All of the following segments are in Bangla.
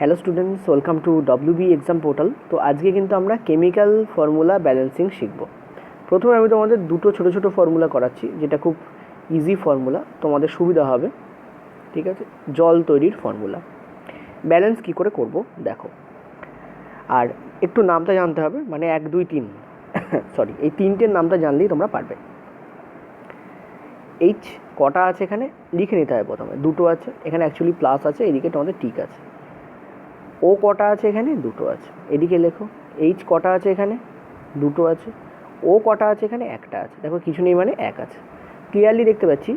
Hello students, welcome to WB exam portal. তো আজকে কিন্তু আমরা কেমিক্যাল ফর্মুলা ব্যালেন্সিং শিখব। প্রথমে আমি তোমাদের দুটো ছোটো ছোটো ফর্মুলা করাচ্ছি, যেটা খুব ইজি ফর্মুলা, তোমাদের সুবিধা হবে। ঠিক আছে, জল তৈরির ফর্মুলা। ব্যালেন্স কী করে করব দেখো। আর একটু নামটা জানতে হবে, মানে 1 2 3 সরি, এই তিনটের নামটা জানলেই তোমরা পারবে। এইচ কটা আছে এখানে লিখে নিতে হবে প্রথমে, দুটো আছে এখানে, অ্যাকচুয়ালি প্লাস আছে, এদিকে তোমাদের ঠিক আছে। ও কটা আছে এখানে, দুটো আছে, এদিকে লেখো। এইচ কটা আছে এখানে, দুটো আছে। ও কটা আছে এখানে, একটা আছে। দেখো কিছু নেই মানে এক আছে। ক্লিয়ারলি দেখতে পাচ্ছি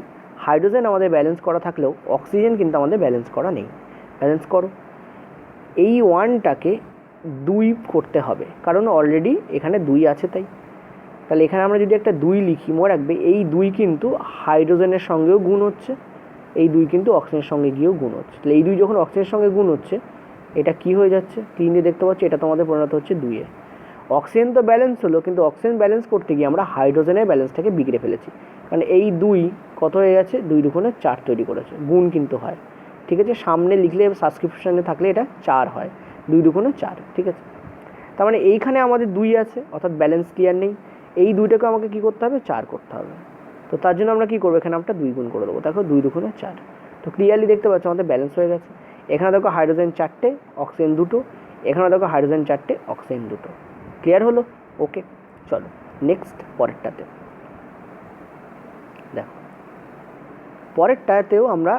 হাইড্রোজেন আমাদের ব্যালেন্স করা থাকলেও অক্সিজেন কিন্তু আমাদের ব্যালেন্স করা নেই। ব্যালেন্স করো। এই ওয়ানটাকে 2 করতে হবে, কারণ অলরেডি এখানে 2 আছে। তাহলে এখানে আমরা যদি একটা 2 লিখি, মনে রাখবে এই 2 কিন্তু হাইড্রোজেনের সঙ্গেও গুণ হচ্ছে, এই 2 কিন্তু অক্সিজেনের সঙ্গে গিয়েও গুণ হচ্ছে। তাহলে এই 2 যখন অক্সিজেনের সঙ্গে গুণ হচ্ছে, এটা কি হয়ে যাচ্ছে, 3 দিয়ে দেখতে পাচ্ছি, এটা তোমাদের পরিণত হচ্ছে 2-এ। অক্সিজেন তো ব্যালেন্স হলো, কিন্তু অক্সিজেন ব্যালেন্স করতে গিয়ে আমরা হাইড্রোজেনের ব্যালেন্সটাকে বিগড়ে ফেলেছি। কারণ এই 2 কত হয়ে গেছে, 2 দুগুণে 4 তৈরি করেছে, গুণ কিন্তু হয়। ঠিক আছে, সামনে লিখলে সাবস্ক্রিপশনে থাকলে এটা 4 হয়, 2 দুগুণে 4। ঠিক আছে, তার মানে এইখানে আমাদের 2 আছে, অর্থাৎ ব্যালেন্স ক্লিয়ার নেই। এই 2টাকে আমাকে কী করতে হবে, 4 করতে হবে। তো তার জন্য আমরা কী করবো, এখানে আমরা 2 গুণ করে দেবো। দেখো 2 দুগুণে 4। তো ক্লিয়ারলি দেখতে পাচ্ছ আমাদের ব্যালেন্স হয়ে গেছে। এখানে দেখো হাইড্রোজেন 4টে, অক্সিজেন 2টো। এখানে দেখো হাইড্রোজেন 4টে, অক্সিজেন 2টো। ক্লিয়ার হলো? ওকে, চলো নেক্সট পরেরটাতে দেখো। পরেরটাতেও আমরা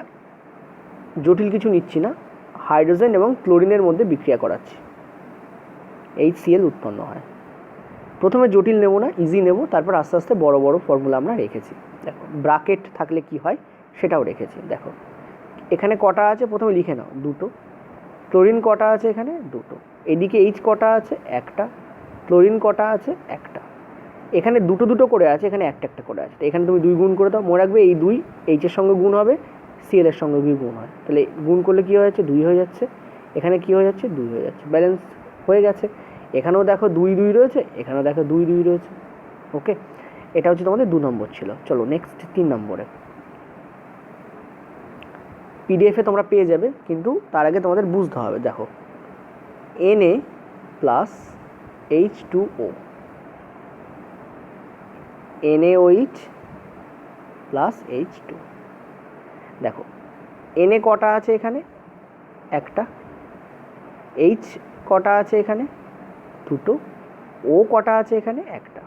জটিল কিছু নিচ্ছি না, হাইড্রোজেন এবং ক্লোরিনের মধ্যে বিক্রিয়া করাচ্ছি, HCl উৎপন্ন হয়। প্রথমে জটিল নেব না, ইজি নেব, তারপর আস্তে আস্তে বড় বড় ফর্মুলা আমরা রেখেছি। দেখো ব্র্যাকেট থাকলে কি হয় সেটাও রেখেছি। দেখো এখানে কটা আছে প্রথমে লিখে নাও, 2টো। ক্লোরিন কটা আছে এখানে, 2টো। এদিকে এইচ কটা আছে, একটা। ক্লোরিন কটা আছে, একটা। এখানে 2টো 2টো করে আছে, এখানে একটা একটা করে আছে। তো এখানে তুমি 2 গুণ করে দাও। মনে রাখবে এই 2 এইচের সঙ্গে গুণ হবে, Cl এর সঙ্গে গুণ হয়। তাহলে গুণ করলে কী হয়ে যাচ্ছে, 2 হয়ে যাচ্ছে। এখানে কী হয়ে যাচ্ছে, 2 হয়ে যাচ্ছে। ব্যালেন্স হয়ে গেছে। এখানেও দেখো 2 2 রয়েছে, এখানেও দেখো 2 2 রয়েছে। ওকে, এটা হচ্ছে তোমাদের 2 নম্বর ছিল। চলো নেক্সট 3 নম্বরে। পিডিএফে তোমরা পেয়ে যাবে, কিন্তু তার আগে তোমাদের বুঝতে হবে। দেখো Na plus H2O, NaOH plus H2। দেখো Na কটা আছে এখানে, একটা। H কটা আছে এখানে, 2টো। O কটা আছে এখানে, একটা।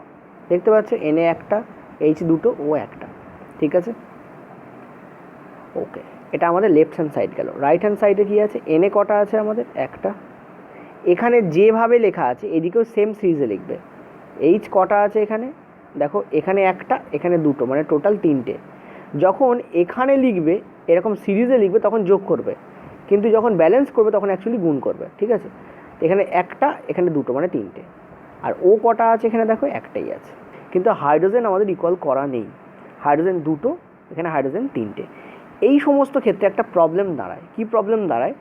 দেখতে পাচ্ছ Na একটা, H 2টো, O একটা। ঠিক আছে, ওকে। এটা আমাদের লেফট হ্যান্ড সাইড গেল। রাইট হ্যান্ড সাইডে কী আছে, Na কটা আছে আমাদের, একটা। এখানে যেভাবে লেখা আছে এদিকেও সেম সিরিজে লিখবে। H কটা আছে এখানে, দেখো এখানে একটা, এখানে 2টো, মানে টোটাল 3টে। যখন এখানে লিখবে এরকম সিরিজে লিখবে তখন যোগ করবে, কিন্তু যখন ব্যালেন্স করবে তখন অ্যাকচুয়ালি গুণ করবে। ঠিক আছে, এখানে একটা, এখানে 2টো, মানে 3টে। আর ও কটা আছে এখানে, দেখো একটাই আছে। কিন্তু হাইড্রোজেন আমাদের ইকুয়াল করা নেই, হাইড্রোজেন 2টো, এখানে হাইড্রোজেন 3টে। এই সমস্ত ক্ষেত্রে একটা প্রবলেম দাঁড়ায়। কি প্রবলেম দাঁড়ায়,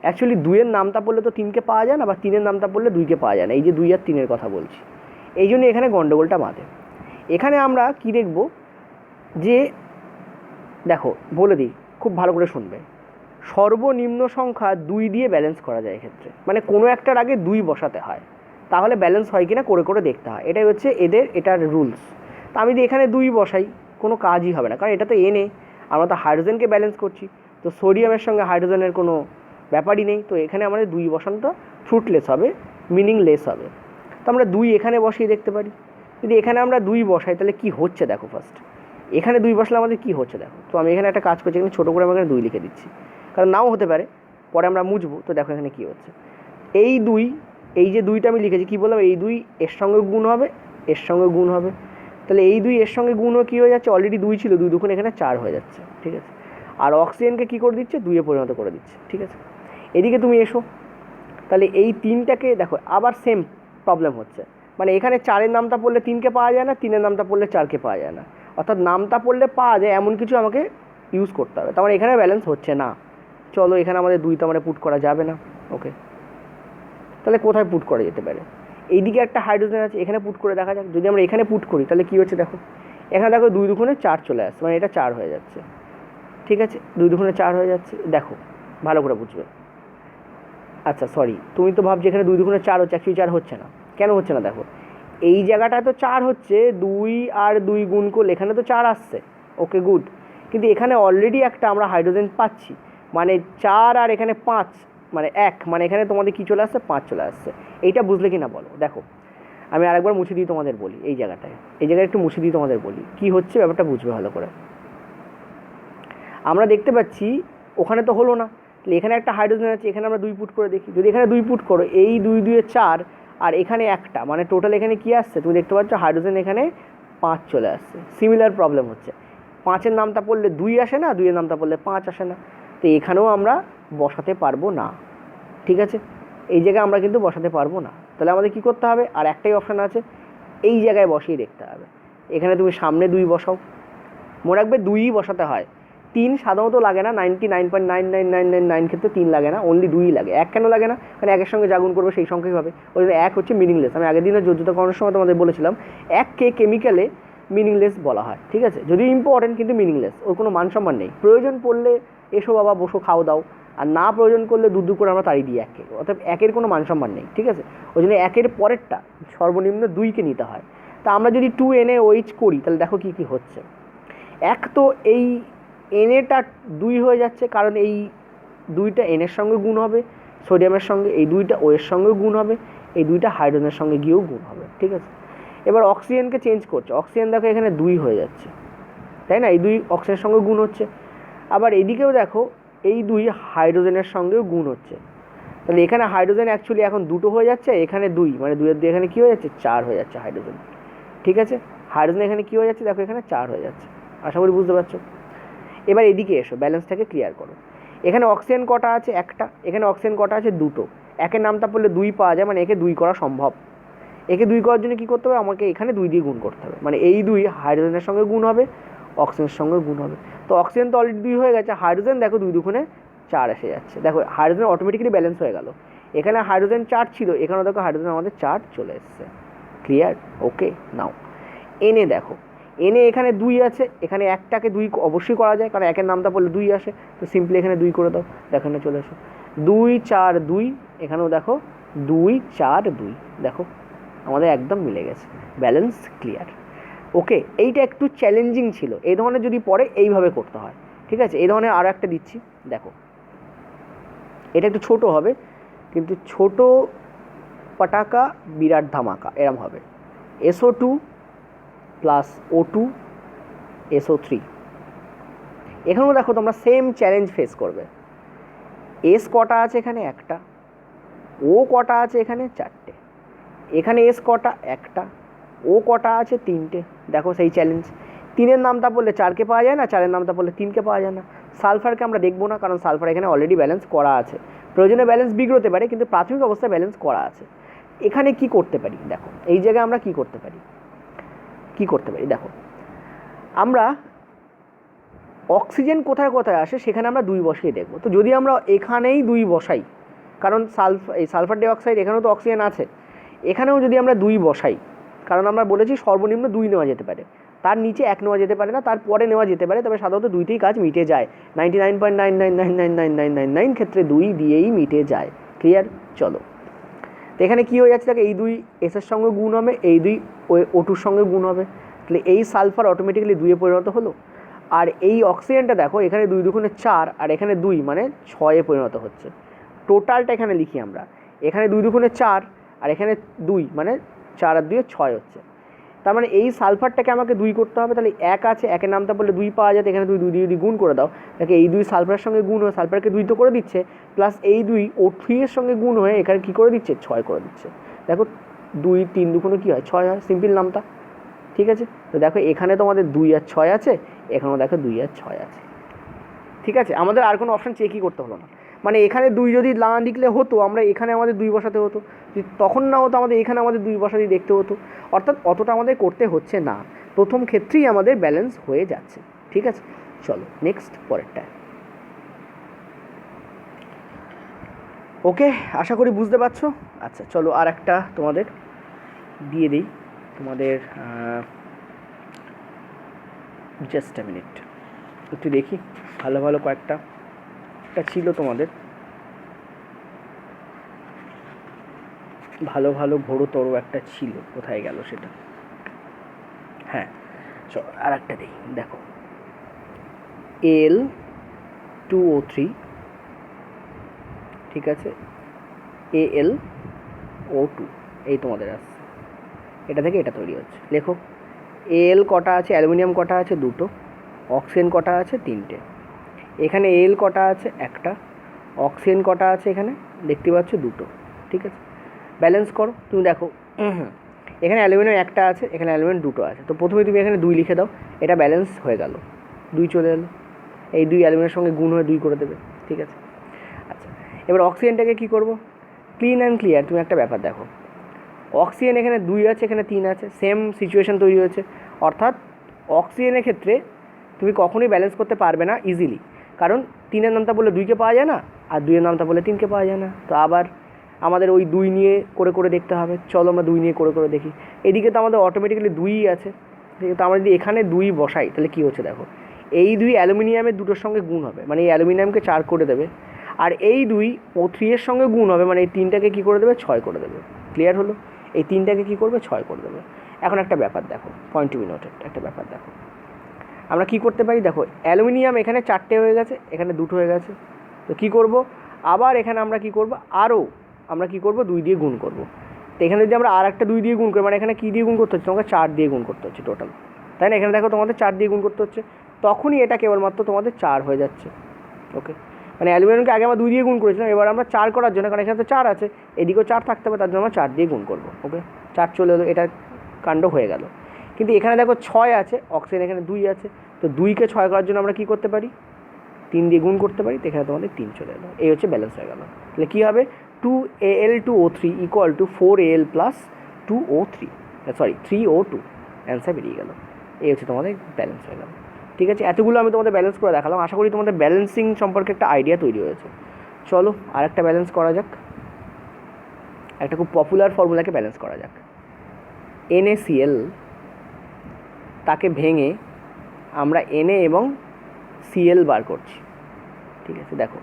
অ্যাকচুয়ালি 2-এর নামতা পড়লে তো 3কে পাওয়া যায় না, বা 3-এর নামতা পড়লে 2কে পাওয়া যায় না। এই যে 2 আর 3-এর কথা বলছি, এই জন্য এখানে গণ্ডগোলটা বাঁধে। এখানে আমরা কি দেখব, যে দেখো বলে দিই, খুব ভালো করে শুনবে। সর্বনিম্ন সংখ্যা 2 দিয়ে ব্যালেন্স করা যায় এক্ষেত্রে, মানে কোনো একটার আগে 2 বসাতে হয়, তাহলে ব্যালেন্স হয় কিনা করে করে দেখতে হয়। এটাই হচ্ছে এটার রুলস। তা আমি যদি এখানে 2 বসাই, কোনো কাজই হবে না, কারণ এটা তো Na, আমরা তো হাইড্রোজেনকে ব্যালেন্স করছি, তো সোডিয়ামের সঙ্গে হাইড্রোজেনের কোনো ব্যাপারই নেই। তো এখানে আমাদের 2 বসানোটা ফ্রুটলেস হবে, মিনিংলেস হবে। তো আমরা 2 এখানে বসিয়ে দেখতে পারি। যদি এখানে আমরা 2 বসাই তাহলে কি হচ্ছে দেখো। ফার্স্ট এখানে 2 বসলে আমাদের কি হচ্ছে দেখো। তো আমি এখানে একটা কাজ করছি, এখানে ছোটো করে আমি এখানে 2 লিখে দিচ্ছি, কারণ নাও হতে পারে, পরে আমরা মুছবো। তো দেখো এখানে কী হচ্ছে, এই 2, এই যে 2টা আমি লিখেছি, কী বললাম, এই 2 এর সঙ্গে গুণ হবে, এর সঙ্গে গুণ হবে। তাহলে এই 2 এর সঙ্গে গুণও কী হয়ে যাচ্ছে, অলরেডি 2 ছিল, 2 দুগুণ এখানে 4 হয়ে যাচ্ছে। ঠিক আছে, আর অক্সিজেনকে কী করে দিচ্ছে, 2-এ পরিণত করে দিচ্ছে। ঠিক আছে, এদিকে তুমি এসো। তাহলে এই 3টাকে দেখো, আবার সেম প্রবলেম হচ্ছে, মানে এখানে 4-এর নামতা পড়লে 3কে পাওয়া যায় না, 3-এর নামতা পড়লে 4কে পাওয়া যায় না। অর্থাৎ নামতা পড়লে পাওয়া যায় এমন কিছু আমাকে ইউজ করতে হবে, তার মানে এখানে ব্যালেন্স হচ্ছে না। চলো এখানে আমাদের 2 তো আমরা পুট করা যাবে না। ওকে, তাহলে কোথায় পুট করা যেতে পারে, এইদিকে একটা হাইড্রোজেন আছে, এখানে পুট করে দেখা যাক। যদি আমরা এখানে পুট করি তাহলে কী হচ্ছে দেখো, এখানে দেখো 2 দুগুণে 4 চলে আসছে, মানে এটা 4 হয়ে যাচ্ছে। ঠিক আছে, 2 দুগুণে 4 হয়ে যাচ্ছে। দেখো ভালো করে বুঝবে, আচ্ছা সরি, তুমি তো ভাবছো এখানে 2 দুগুণে 4 হচ্ছে, অ্যাকচুয়ালি 4 হচ্ছে না। কেন হচ্ছে না দেখো, এই জায়গাটায় তো 4 হচ্ছে, 2 আর 2 গুণ করলে এখানে তো 4 আসছে। Okay good. কিন্তু এখানে অলরেডি একটা আমরা হাইড্রোজেন পাচ্ছি, মানে 4 আর এখানে 5, মানে 1, মানে এখানে তোমাদের কী চলে আসছে, 5 চলে আসছে। এইটা বুঝলে কি না বলো। দেখো আমি আরেকবার মুছে দিয়ে তোমাদের বলি, এই জায়গাটায় একটু মুছে দিয়ে তোমাদের বলি কী হচ্ছে, ব্যাপারটা বুঝবে ভালো করে। আমরা দেখতে পাচ্ছি ওখানে তো হলো না, তাহলে এখানে একটা হাইড্রোজেন আছে, এখানে আমরা 2 পুট করে দেখি। যদি এখানে 2 পুট করো, এই 2 2 4, আর এখানে একটা, মানে টোটাল এখানে কী আসছে তুমি দেখতে পাচ্ছ, হাইড্রোজেন এখানে 5 চলে আসছে। সিমিলার প্রবলেম হচ্ছে, 5-এর নামটা পড়লে 2 আসে না, 2-এর নামটা পড়লে 5 আসে না। তো এখানেও আমরা বসাতে পারবো না, ঠিক আছে, এই জায়গায় আমরা কিন্তু বসাতে পারবো না। তাহলে আমাদের কী করতে হবে, আর একটাই অপশান আছে, এই জায়গায় বসিয়ে দেখতে হবে। এখানে তুমি সামনে 2 বসাও, মনে রাখবে 2ই বসাতে হয়, 3 সাধারণত লাগে না, 99.99999 ক্ষেত্রে 3 লাগে না, অনলি 2ই লাগে। 1 কেন লাগে না, কারণ 1-এর সঙ্গে যা গুণ করবে সেই সংখ্যাই হবে, ওই জন্য 1 হচ্ছে মিনিংলেস। আমি আগের দিনের যোজ্যতা করানোর সময় তোমাদের বলেছিলাম 1কে কেমিক্যালে মিনিংলেস বলা হয়, ঠিক আছে, যদিও ইম্পর্টেন্ট কিন্তু মিনিংলেস, ওর কোনো মান সম্মান নেই। প্রয়োজন পড়লে এসো বাবা বসো খাও দাও, আর না প্রয়োজন করলে দু করে আমরা তাড়িয়ে দিই 1কে, অর্থাৎ 1-এর কোনো মান সম্মান নেই, ঠিক আছে। ওই জন্য 1-এর পরেরটা সর্বনিম্ন 2কে নিতে হয়। তা আমরা যদি 2NaOH করি তাহলে দেখো কী কী হচ্ছে। এক তো এই এনএটা 2 হয়ে যাচ্ছে, কারণ এই 2টা এনের সঙ্গে গুণ হবে সোডিয়ামের সঙ্গে, এই 2টা ওয়ের সঙ্গেও গুণ হবে, এই 2টা হাইড্রোজেনের সঙ্গে গিয়েও গুণ হবে, ঠিক আছে। এবার অক্সিজেনকে চেঞ্জ করছে, অক্সিজেন দেখো এখানে 2 হয়ে যাচ্ছে, তাই না, এই 2 অক্সিজেনের সঙ্গে গুণ হচ্ছে। আবার এদিকেও দেখো এই 2 হাইড্রোজেনের সঙ্গেও গুণ হচ্ছে, তাহলে এখানে হাইড্রোজেন অ্যাকচুয়ালি এখন 2 হয়ে যাচ্ছে, এখানে 2, মানে 2 এর 2 এখানে কী হয়ে যাচ্ছে, 4 হয়ে যাচ্ছে হাইড্রোজেন, ঠিক আছে। হাইড্রোজেন এখানে কী হয়ে যাচ্ছে দেখো, এখানে 4 হয়ে যাচ্ছে। আশা করি বুঝতে পারছো। এবার এদিকে এসো, ব্যালেন্সটাকে ক্লিয়ার করো। এখানে অক্সিজেন কটা আছে, একটা, এখানে অক্সিজেন কটা আছে, 2। একের নামটা পড়লে 2 পাওয়া যায়, মানে একে 2 করা সম্ভব। একে 2 করার জন্য কী করতে হবে, আমাকে এখানে 2 দিয়ে গুণ করতে হবে, মানে এই 2 হাইড্রোজেনের সঙ্গে গুণ হবে, অক্সিজেনের সঙ্গে গুণ হবে। তো অক্সিজেন তো অলরেডি 2 হয়ে গেছে, হাইড্রোজেন দেখো 2 দুগুণে 4 এসে যাচ্ছে। দেখো হাইড্রোজেন অটোমেটিক্যালি ব্যালেন্স হয়ে গেল। এখানে হাইড্রোজেন 4 ছিল, এখানে দেখো হাইড্রোজেন আমাদের 4 চলে এসছে। ক্লিয়ার, ওকে। নাও এনে দেখো, এনে এখানে 2 আছে, এখানে একটাকে 2 অবশ্যই করা যায়, কারণ একের নামটা পড়লে 2 আসে, তো সিম্পলি এখানে 2 করে দাও, দেখো এখানে চলে আসো 2 4 2, এখানেও দেখো 2 4 2, দেখো আমাদের একদম মিলে গেছে, ব্যালেন্স ক্লিয়ার। ওকে, এইটা একটু চ্যালেঞ্জিং ছিল, এই ধরনের যদি পরে এইভাবে করতে হয়, ঠিক আছে। এই ধরনের আরও একটা দিচ্ছি, দেখো এটা একটু ছোট হবে, কিন্তু ছোট পটাকা বিরাট ধামাকা এরম হবে। SO2 প্লাস O2 SO3, এখানেও দেখো তোমরা সেম চ্যালেঞ্জ ফেস করবে। এস কটা আছে এখানে, একটা। ও কটা আছে এখানে, 4টে। এখানে এস কটা, একটা। ও কটা আছে, 3টে। দেখো সেই চ্যালেঞ্জ। 3-এর নামটা বললে 4কে পাওয়া যায় না, 4-এর নামটা বললে 3কে পাওয়া যায় না। সালফারকে আমরা দেখবো না, কারণ সালফার এখানে অলরেডি ব্যালেন্স করা আছে। প্রয়োজনে ব্যালেন্স বিগড়তে পারে, কিন্তু প্রাথমিক অবস্থায় ব্যালেন্স করা আছে। এখানে কি করতে পারি দেখো, এই জায়গায় আমরা কি করতে পারি, দেখো আমরা অক্সিজেন কোথায় কোথায় আসে সেখানে আমরা 2 বসিয়ে দেখব। তো যদি আমরা এখানেই 2 বসাই, কারণ এই সালফার ডাইঅক্সাইড এখানেও তো অক্সিজেন আছে, এখানেও যদি আমরা 2 বসাই, কারণ আমরা বলেছি সর্বনিম্ন 2 নেওয়া যেতে পারে, তার নিচে 1 নেওয়া যেতে পারে না, তারপরে নেওয়া যেতে পারে, তবে সাধারণত 2তেই কাজ মিটে যায়। 99.9999999 ক্ষেত্রে 2 দিয়েই মিটে যায়। ক্লিয়ার, চলো। তো এখানে কী হয়ে যাচ্ছে দেখো, এই 2 এসের সঙ্গে গুণ হবে, এই 2 O2-র সঙ্গে গুণ হবে, তাহলে এই সালফার অটোমেটিক্যালি 2-এ পরিণত হলো। আর এই অক্সিজেনটা দেখো এখানে 2 দুগুণে 4, আর এখানে 2, মানে 6-এ পরিণত হচ্ছে। টোটালটা এখানে লিখি আমরা, এখানে 2 দুগুণে 4, আর এখানে 2, মানে 4 আর 2 6 হচ্ছে। তার মানে এই সালফারটাকে আমাকে 2 করতে হবে, তাহলে 1 আছে, 1-এর নামটা বললে 2 পাওয়া যায়, এখানে 2 দিয়ে যদি গুণ করে দাও, দেখে এই 2 সালফারের সঙ্গে গুণ হয়ে সালফারকে 2 তো করে দিচ্ছে, প্লাস এই 2 O3-এর সঙ্গে গুণ হয়ে এখানে কী করে দিচ্ছে, 6 করে দিচ্ছে। দেখো 2 3 দুগুণে কী হয়, 6 হয়, সিম্পল নামটা, ঠিক আছে। তো দেখো এখানে তোমাদের 2 আর 6 আছে, এখানেও দেখো 2 আর 6 আছে, ঠিক আছে। আমাদের আর কোনো অপশান চেকই করতে হলো না, মানে এখানে 2 যদি না লিখলে হতো, আমরা এখানে আমাদের 2 বসাতে হতো, যদি তখন না হতো আমাদের এখানে আমাদের 2 বসাতেই দেখতে হতো, অর্থাৎ অতটা আমাদের করতে হচ্ছে না, প্রথম ক্ষেত্রেই আমাদের ব্যালেন্স হয়ে যাচ্ছে, ঠিক আছে। চলো নেক্সট, পরেরটা। ওকে, আশা করি বুঝতে পারছো। আচ্ছা চলো আর একটা তোমাদের দিয়ে দিই, তোমাদের জাস্ট আ মিনিট, একটু দেখি ভালো ভালো কয়েকটা ছিল তোমাদের। ভালো ভালো ঘোরতর একটা ছিল, কোথায় গেল সেটা? হ্যাঁ, আর একটা দিই, দেখো Al2O3, ঠিক আছে, Al O2, এই তোমাদের আসছে, এটা থেকে এটা তৈরি হচ্ছে। লেখো Al কটা আছে, অ্যালুমিনিয়াম কটা আছে? দুটো। অক্সিজেন কটা আছে? তিনটে। এখানে Al কটা আছে? একটা। অক্সিজেন কটা আছে এখানে? দেখতে পাচ্ছ দুটো, ঠিক আছে। ব্যালেন্স করো, তুমি দেখো এখানে অ্যালুমিনিয়াম একটা আছে, এখানে অ্যালুমিনিয়াম দুটো আছে, তো প্রথমে তুমি এখানে 2 লিখে দাও, এটা ব্যালেন্স হয়ে গেল, 2 চলে এলো, এই 2 অ্যালুমিনিয়ামের সঙ্গে গুণ হয়ে 2 করে দেবে, ঠিক আছে। আচ্ছা, এবার অক্সিজেনটাকে কী করবো? ক্লিন অ্যান্ড ক্লিয়ার, তুমি একটা ব্যাপার দেখো, অক্সিজেন এখানে 2 আছে, এখানে 3 আছে, সেম সিচুয়েশান তৈরি হয়েছে, অর্থাৎ অক্সিজেনের ক্ষেত্রে তুমি কখনোই ব্যালেন্স করতে পারবে না ইজিলি, কারণ 3-এর নামটা বললে 2-কে পাওয়া যায় না, আর 2-এর নামটা বললে 3-কে পাওয়া যায় না, তো আবার আমাদের ওই 2 নিয়ে করে করে দেখতে হবে। চলো আমরা 2 নিয়ে করে করে দেখি। এদিকে তো আমাদের অটোমেটিক্যালি 2ই আছে, তো আমরা যদি এখানে 2 বসাই তাহলে কী হচ্ছে দেখো, এই 2 অ্যালুমিনিয়ামের দুটোর সঙ্গে গুণ হবে, মানে এই অ্যালুমিনিয়ামকে 4 করে দেবে, আর এই 2 O3 এর সঙ্গে গুণ হবে, মানে এই 3টাকে কী করে দেবে? 6 করে দেবে। ক্লিয়ার হলো? এই 3টাকে কী করবে? 6 করে দেবে। এখন একটা ব্যাপার দেখো, পয়েন্ট টু বি নোটেড, একটা ব্যাপার দেখো, আমরা কী করতে পারি? দেখো অ্যালুমিনিয়াম এখানে 4টে হয়ে গেছে, এখানে 2টো হয়ে গেছে, তো কী করব? আবার এখানে আমরা কী করব? আমরা কী করব? 2 দিয়ে গুণ করব। তো এখানে যদি আমরা আর একটা 2 দিয়ে গুণ করি, মানে এখানে কী দিয়ে গুণ করতে হচ্ছে? তোমাকে 4 দিয়ে গুণ করতে হচ্ছে টোটাল, তাই না? এখানে দেখো তোমাদের 4 দিয়ে গুণ করতে হচ্ছে, তখনই এটা কেবলমাত্র তোমাদের 4 হয়ে যাচ্ছে। ওকে, মানে অ্যালুমিনিয়ামকে আগে আমরা 2 দিয়ে গুণ করেছিলাম, এবার আমরা 4 করার জন্য, কারণ এখানে তো 4 আছে, এদিকেও 4 থাকতে হবে, তার জন্য আমরা 4 দিয়ে গুণ করবো। ওকে, 4 চলে এলো, এটা কাণ্ড হয়ে গেল। কিন্তু এখানে দেখো 6 আছে, অক্সিজেন এখানে 2 আছে, তো 2কে 6 করার জন্য আমরা কী করতে পারি? 3 দিয়ে গুণ করতে পারি, তো এখানে তোমাদের 3 চলে এলো, এই হচ্ছে ব্যালেন্স হয়ে গেল। তাহলে কী হবে? 2Al2O3 equal to 4Al plus 2O3, sorry 3O2, answer বেরিয়ে গেল। এই হচ্ছে তোমাদের ব্যালেন্স হয়ে গেল। ঠিক আছে, এতগুলো আমি তোমাদের ব্যালেন্স করে দেখালাম, আশা করি তোমাদের ব্যালেন্সিং সম্পর্কে একটা আইডিয়া তৈরি হয়েছে। চলো আর একটা ব্যালেন্স করা যাক, একটা খুব পপুলার ফর্মুলাকে ব্যালেন্স করা যাক। NaCl, তাকে ভেঙে আমরা Na এবং Cl বার করছি, ঠিক আছে। দেখো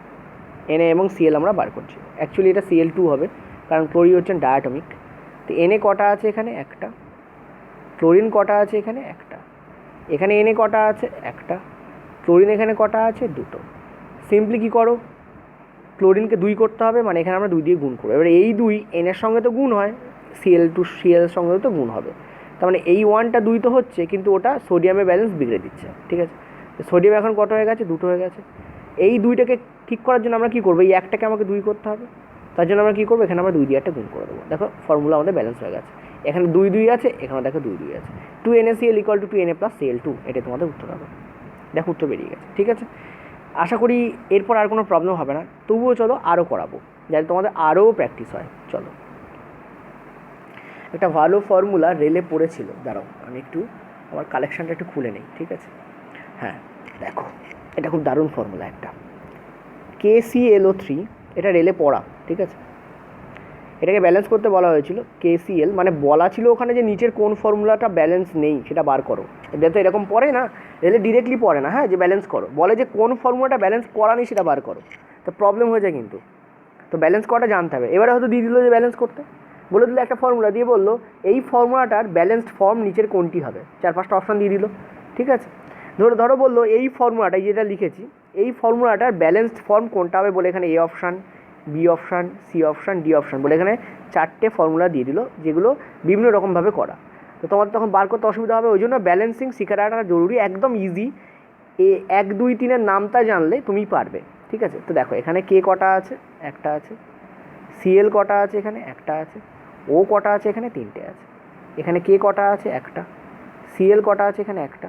Na এবং Cl আমরা বার করছি, অ্যাকচুয়ালি এটা Cl2 হবে, কারণ ক্লোরিন হচ্ছে ডায়াটমিক। তো Na কটা আছে? এখানে একটা। ক্লোরিন কটা আছে? এখানে একটা। এখানে Na কটা আছে? একটা। ক্লোরিন এখানে কটা আছে? দুটো। সিম্পলি কী করো, ক্লোরিনকে 2 করতে হবে, মানে এখানে আমরা 2 দিয়ে গুণ করবো। এবার এই 2 এনের সঙ্গে তো গুণ হয়, Cl2Cl এর সঙ্গে তো গুণ হবে, তার মানে এই 1টা 2 তো হচ্ছে, কিন্তু ওটা সোডিয়ামের ব্যালেন্স বিগড়ে দিচ্ছে, ঠিক আছে। সোডিয়াম এখন কত হয়ে গেছে? 2 হয়ে গেছে। এই 2টাকে ঠিক করার জন্য আমরা কী করবো? এই একটাকে আমাকে 2 করতে হবে, তার জন্য আমরা কী করবো? এখানে আমরা 2 দিয়ে একটা গুণ করে দেবো। দেখো ফর্মুলা আমাদের ব্যালেন্স হয়ে গেছে, এখানে 2 আছে, এখানে দেখো 2 আছে। 2NaCl equal to 2Na plus Cl2, এটা তোমাদের উত্তর হবে। দেখো উত্তর বেরিয়ে গেছে, ঠিক আছে। আশা করি এরপর আর কোনো প্রবলেম হবে না, তবুও চলো আরও করাবো যাতে তোমাদের আরও প্র্যাকটিস হয়। চলো, একটা ভালো ফর্মুলা রেলে পড়েছিল, দাঁড়াও আমি একটু আমার কালেকশানটা একটু খুলে নিই, ঠিক আছে। হ্যাঁ দেখো, এটা খুব দারুণ ফর্মুলা একটা, KClO3, এটা রেলে পড়া, ঠিক আছে। এটাকে ব্যালেন্স করতে বলা হয়েছিল, KCl মানে বলা ছিল ওখানে যে নিচের কোন ফর্মুলাটা ব্যালেন্স নেই সেটা বার করো। এটা তো এরকম পড়ে না, রেলে ডিরেক্টলি পড়ে না, হ্যাঁ, যে ব্যালেন্স করো, বলে যে কোন ফর্মুলাটা ব্যালেন্স করা নেই সেটা বার করো, তো প্রবলেম হয়ে যায় কিন্তু। তো ব্যালেন্স করাটা জানতে হবে। এবারে হয়তো দিয়ে দিল যে ব্যালেন্স করতে, বলে দিল একটা ফর্মুলা দিয়ে, বললো এই ফর্মুলাটার ব্যালেন্সড ফর্ম নিচের কোনটি হবে, 4-5টা অপশান দিয়ে দিল, ঠিক আছে। ধরো বললো এই ফর্মুলাটা যেটা লিখেছি, এই ফর্মুলাটার ব্যালেন্সড ফর্ম কোনটা হবে, বলে এখানে A option, B option, C option, D option, বলে এখানে 4টে ফর্মুলা দিয়ে দিল, যেগুলো বিভিন্ন রকমভাবে করা। তো তোমার তখন বার করতে অসুবিধা হবে, ওই জন্য ব্যালেন্সিং শেখাটা জরুরি, একদম ইজি। 1, 2, 3-এর নামটা জানলে তুমি পারবে, ঠিক আছে। তো দেখো এখানে K কটা আছে? একটা আছে। Cl কটা আছে? এখানে একটা আছে। O কটা আছে? এখানে 3টে আছে। এখানে K কটা আছে? একটা। Cl কটা আছে? এখানে একটা।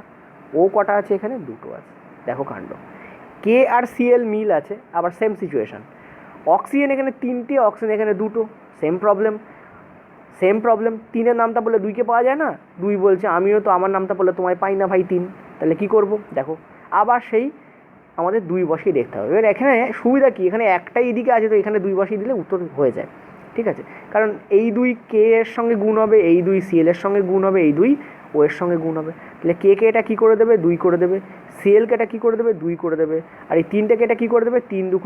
O কটা আছে? এখানে 2টো আছে। দেখো কাণ্ড, K আর Cl মিল আছে, আবার সেম সিচুয়েশান। অক্সিজেন এখানে 3টে, অক্সিজেন এখানে 2টো, সেম প্রবলেম। 3-এর নামটা বললে 2কে পাওয়া যায় না, 2 বলছে আমিও তো আমার নামটা বললে তোমায় পাই না ভাই 3, তাহলে কী করবো? দেখো আবার সেই আমাদের 2 বসিয়ে দেখতে হবে। এবার এখানে সুবিধা কী, এখানে একটাই এদিকে আছে, তো এখানে 2 বসিয়ে দিলে উত্তর হয়ে যায়, ঠিক আছে। কারণ এই 2 K এর সঙ্গে গুণ হবে, এই 2 Cl এর সঙ্গে গুণ হবে, এই 2 O এর সঙ্গে গুণ হবে, তাহলে কে এটা কী করে দেবে? 2 করে দেবে। Cl-কে এটা কী করে দেবে? 2 করে দেবে। আর এই 3টাকে এটা কী করে দেবে? 3 2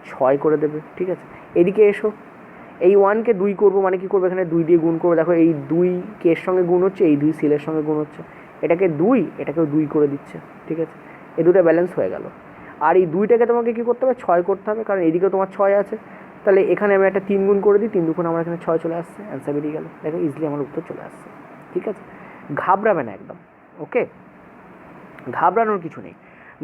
6 করে দেবে, ঠিক আছে। এদিকে এসো, এই 1কে 2 করবো মানে কী করবো, এখানে 2 দিয়ে গুণ করবো। দেখো এই 2 কের সঙ্গে গুণ হচ্ছে, এই 2 সিলের সঙ্গে গুণ হচ্ছে, এটাকে 2 এটাকেও 2 করে দিচ্ছে, ঠিক আছে, এই দুটো ব্যালেন্স হয়ে গেল। আর এই 2টাকে তোমাকে কী করতে হবে, 6 করতে হবে, কারণ এইদিকেও তোমার 6 আছে। তাহলে এখানে আমি একটা 3 গুণ করে দিই, 3 দুগুণ আমার এখানে 6 চলে আসছে, অ্যান্সার বেরিয়ে গেল। দেখো ইজিলি আমার উত্তর চলে আসছে, ঠিক আছে, ঘাবড়াবে না একদম, ওকে, ঘাবড়ানোর কিছু নেই।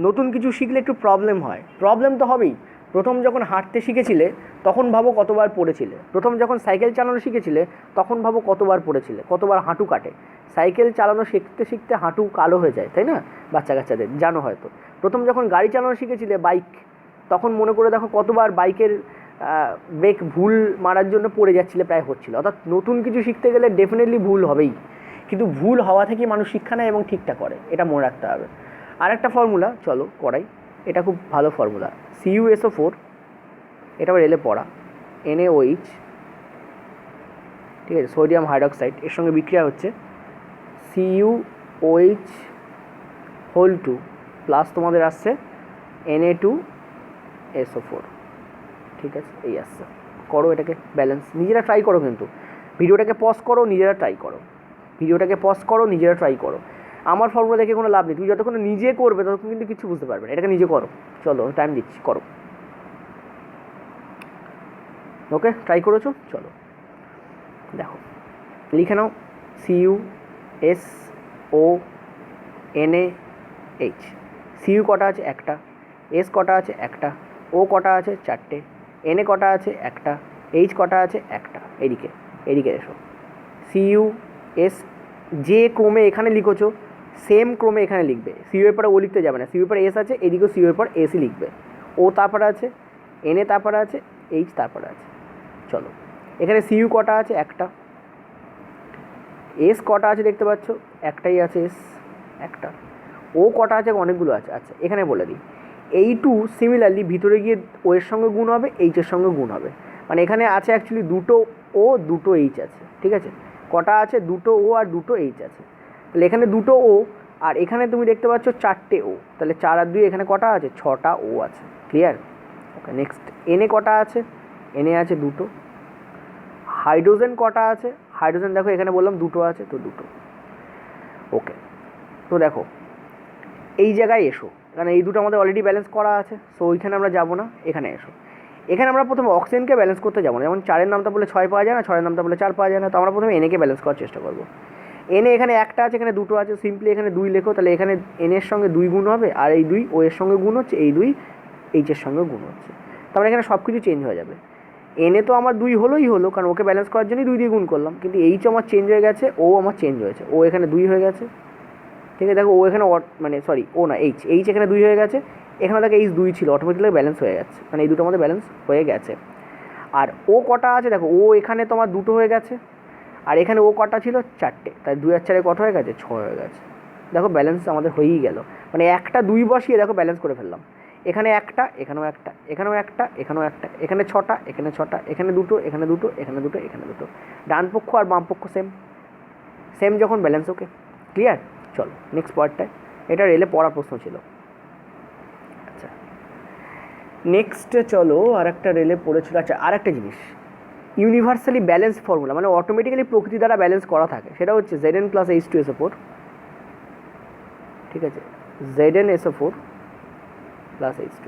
নতুন কিছু শিখলে একটু প্রবলেম হয়, প্রবলেম তো হবেই। প্রথম যখন হাঁটতে শিখেছিলে তখন ভাবো কতবার পড়েছিলে, প্রথম যখন সাইকেল চালানো শিখেছিলে তখন ভাবো কতবার পড়েছিলে, কতবার হাঁটু কাটে। সাইকেল চালানো শিখতে শিখতে হাঁটু কালো হয়ে যায়, তাই না, বাচ্চা কাচ্চাদের জানো হয়তো। প্রথম যখন গাড়ি চালানো শিখেছিলে বাইক, তখন মনে করে দেখো কতবার বাইকের ব্রেক ভুল মারার জন্য পড়ে যাচ্ছিলে, প্রায় হচ্ছিল। অর্থাৎ নতুন কিছু শিখতে গেলে ডেফিনেটলি ভুল হবেই, কিন্তু ভুল হওয়া থেকেই মানুষ শিক্ষা নেয় এবং ঠিকঠাক করে, এটা মনে রাখতে হবে। আর একটা ফর্মুলা চলো করাই, এটা খুব ভালো ফর্মুলা, CuSO4, এটা আবার রেলে পড়া, NaOH, ঠিক আছে, সোডিয়াম হাইড্রক্সাইড, এর সঙ্গে বিক্রিয়া হচ্ছে CuOH2 প্লাস তোমাদের আসছে Na2SO4, ঠিক আছে, এই আসছে। করো এটাকে ব্যালেন্স, নিজেরা ট্রাই করো, কিন্তু ভিডিওটাকে পজ করো, নিজেরা ট্রাই করো, ভিডিওটাকে পজ করো, নিজেরা ট্রাই করো। আমার ফর্মুলা দেখে কোনো লাভ নেই, তুমি যতক্ষণ নিজে করবে ততক্ষণ কিন্তু কিছু বুঝতে পারবে না, এটাকে নিজে করো। চলো টাইম দিচ্ছি, করো, ওকে, ট্রাই করেছো, চলো দেখো, লিখে নাও CuSONaH। Cu কটা আছে, একটা, S কটা আছে, একটা, O কটা আছে, 4টে, Na কটা আছে, একটা, H কটা আছে, একটা। এদিকে এদিকে এসো, CuS যে ক্রমে এখানে লিখেছো সেম ক্রমে এখানে লিখবে, Cu এর পরে ও লিখতে যাবে না, Cu এর পরে S আছে, এদিকেও Cu এর পর এসই লিখবে, O তারপরে আছে, Na তারপরে আছে, H তারপরে আছে। চলো এখানে Cu কটা আছে, একটা, S কটা আছে দেখতে পাচ্ছ, একটাই আছে S, একটা, O কটা আছে, অনেকগুলো আছে। আচ্ছা এখানে বলে দিই, এই2 সিমিলারলি ভিতরে গিয়ে O এর সঙ্গে গুণ হবে, H এর সঙ্গে গুণ হবে, মানে এখানে আছে অ্যাকচুয়ালি দুটো O দুটো H আছে, ঠিক আছে, কটা আছে, দুটো O আর দুটো H আছে। তাহলে এখানে দুটো O আর এখানে তুমি দেখতে পাচ্ছ 4টে O, তাহলে 4 আর 2 এখানে কটা আছে, 6টা O আছে, ক্লিয়ার, ওকে। নেক্সট Na কটা আছে, Na আছে দুটো। হাইড্রোজেন কটা আছে, হাইড্রোজেন দেখো এখানে বললাম দুটো আছে, তো দুটো, ওকে। তো দেখো এই জায়গায় এসো, কারণ এই দুটো আমাদের অলরেডি ব্যালেন্স করা আছে, সো ওইখানে আমরা যাবো না, এখানে এসো। এখানে আমরা প্রথমে অক্সিজেনকে ব্যালেন্স করতে যাবো না, যেমন 4-এর নামটা বলে 6 পাওয়া যায় না, 6-এর নামটা বলে 4 পাওয়া যায় না, তো আমরা প্রথমে Na কে ব্যালেন্স করার চেষ্টা করবো। Na এখানে একটা আছে, এখানে দুটো আছে, সিম্পলি এখানে 2 লেখো, তাহলে এখানে Na এর সঙ্গে 2 গুণ হবে, আর এই 2 O এর সঙ্গে গুণ হচ্ছে, এই 2 H এর সঙ্গে গুণ হচ্ছে, তারপরে এখানে সব কিছু চেঞ্জ হয়ে যাবে। Na তো আমার 2 হলোই হলো, কারণ ওকে ব্যালেন্স করার জন্যই 2 দিয়ে গুণ করলাম, কিন্তু H আমার চেঞ্জ হয়ে গেছে, O আমার চেঞ্জ হয়েছে, O এখানে 2 হয়ে গেছে, ঠিক আছে, দেখো O এখানে মানে সরি O না H এখানে 2 হয়ে গেছে, এখানে দেখো H 2 ছিল, অটোমেটিক্যালি ব্যালেন্স হয়ে যাচ্ছে, মানে এই দুটো আমাদের ব্যালেন্স হয়ে গেছে। আর O কটা আছে দেখো, O এখানে তোমার দুটো হয়ে গেছে, আর এখানে O কটা ছিল, 4টে, তাই 2 আর 4 কটা হয়ে গেছে, 6 হয়ে গেছে। দেখো ব্যালেন্স আমাদের হয়েই গেল, মানে একটা 2 বসিয়ে দেখো ব্যালেন্স করে ফেললাম। এখানে একটা, এখানেও একটা, এখানেও একটা, এখানেও একটা, এখানে 6টা, এখানে 6টা, এখানে দুটো, এখানে দুটো, এখানে দুটো, এখানে দুটো, ডান পক্ষ আর বাম পক্ষ সেম সেম যখন ব্যালেন্স, ওকে ক্লিয়ার। চলো নেক্সট পার্টটায়, এটা রেলে পড়া প্রশ্ন ছিল। আচ্ছা নেক্সট চলো আর একটা রেলে পড়েছিল। আচ্ছা আর একটা জিনিস, ইউনিভার্সালি ব্যালেন্স ফর্মুলা, মানে অটোমেটিক্যালি প্রকৃতি দ্বারা ব্যালেন্স করা থাকে, সেটা হচ্ছে Zn প্লাস H2SO4, ঠিক আছে, ZnSO4 plus H2।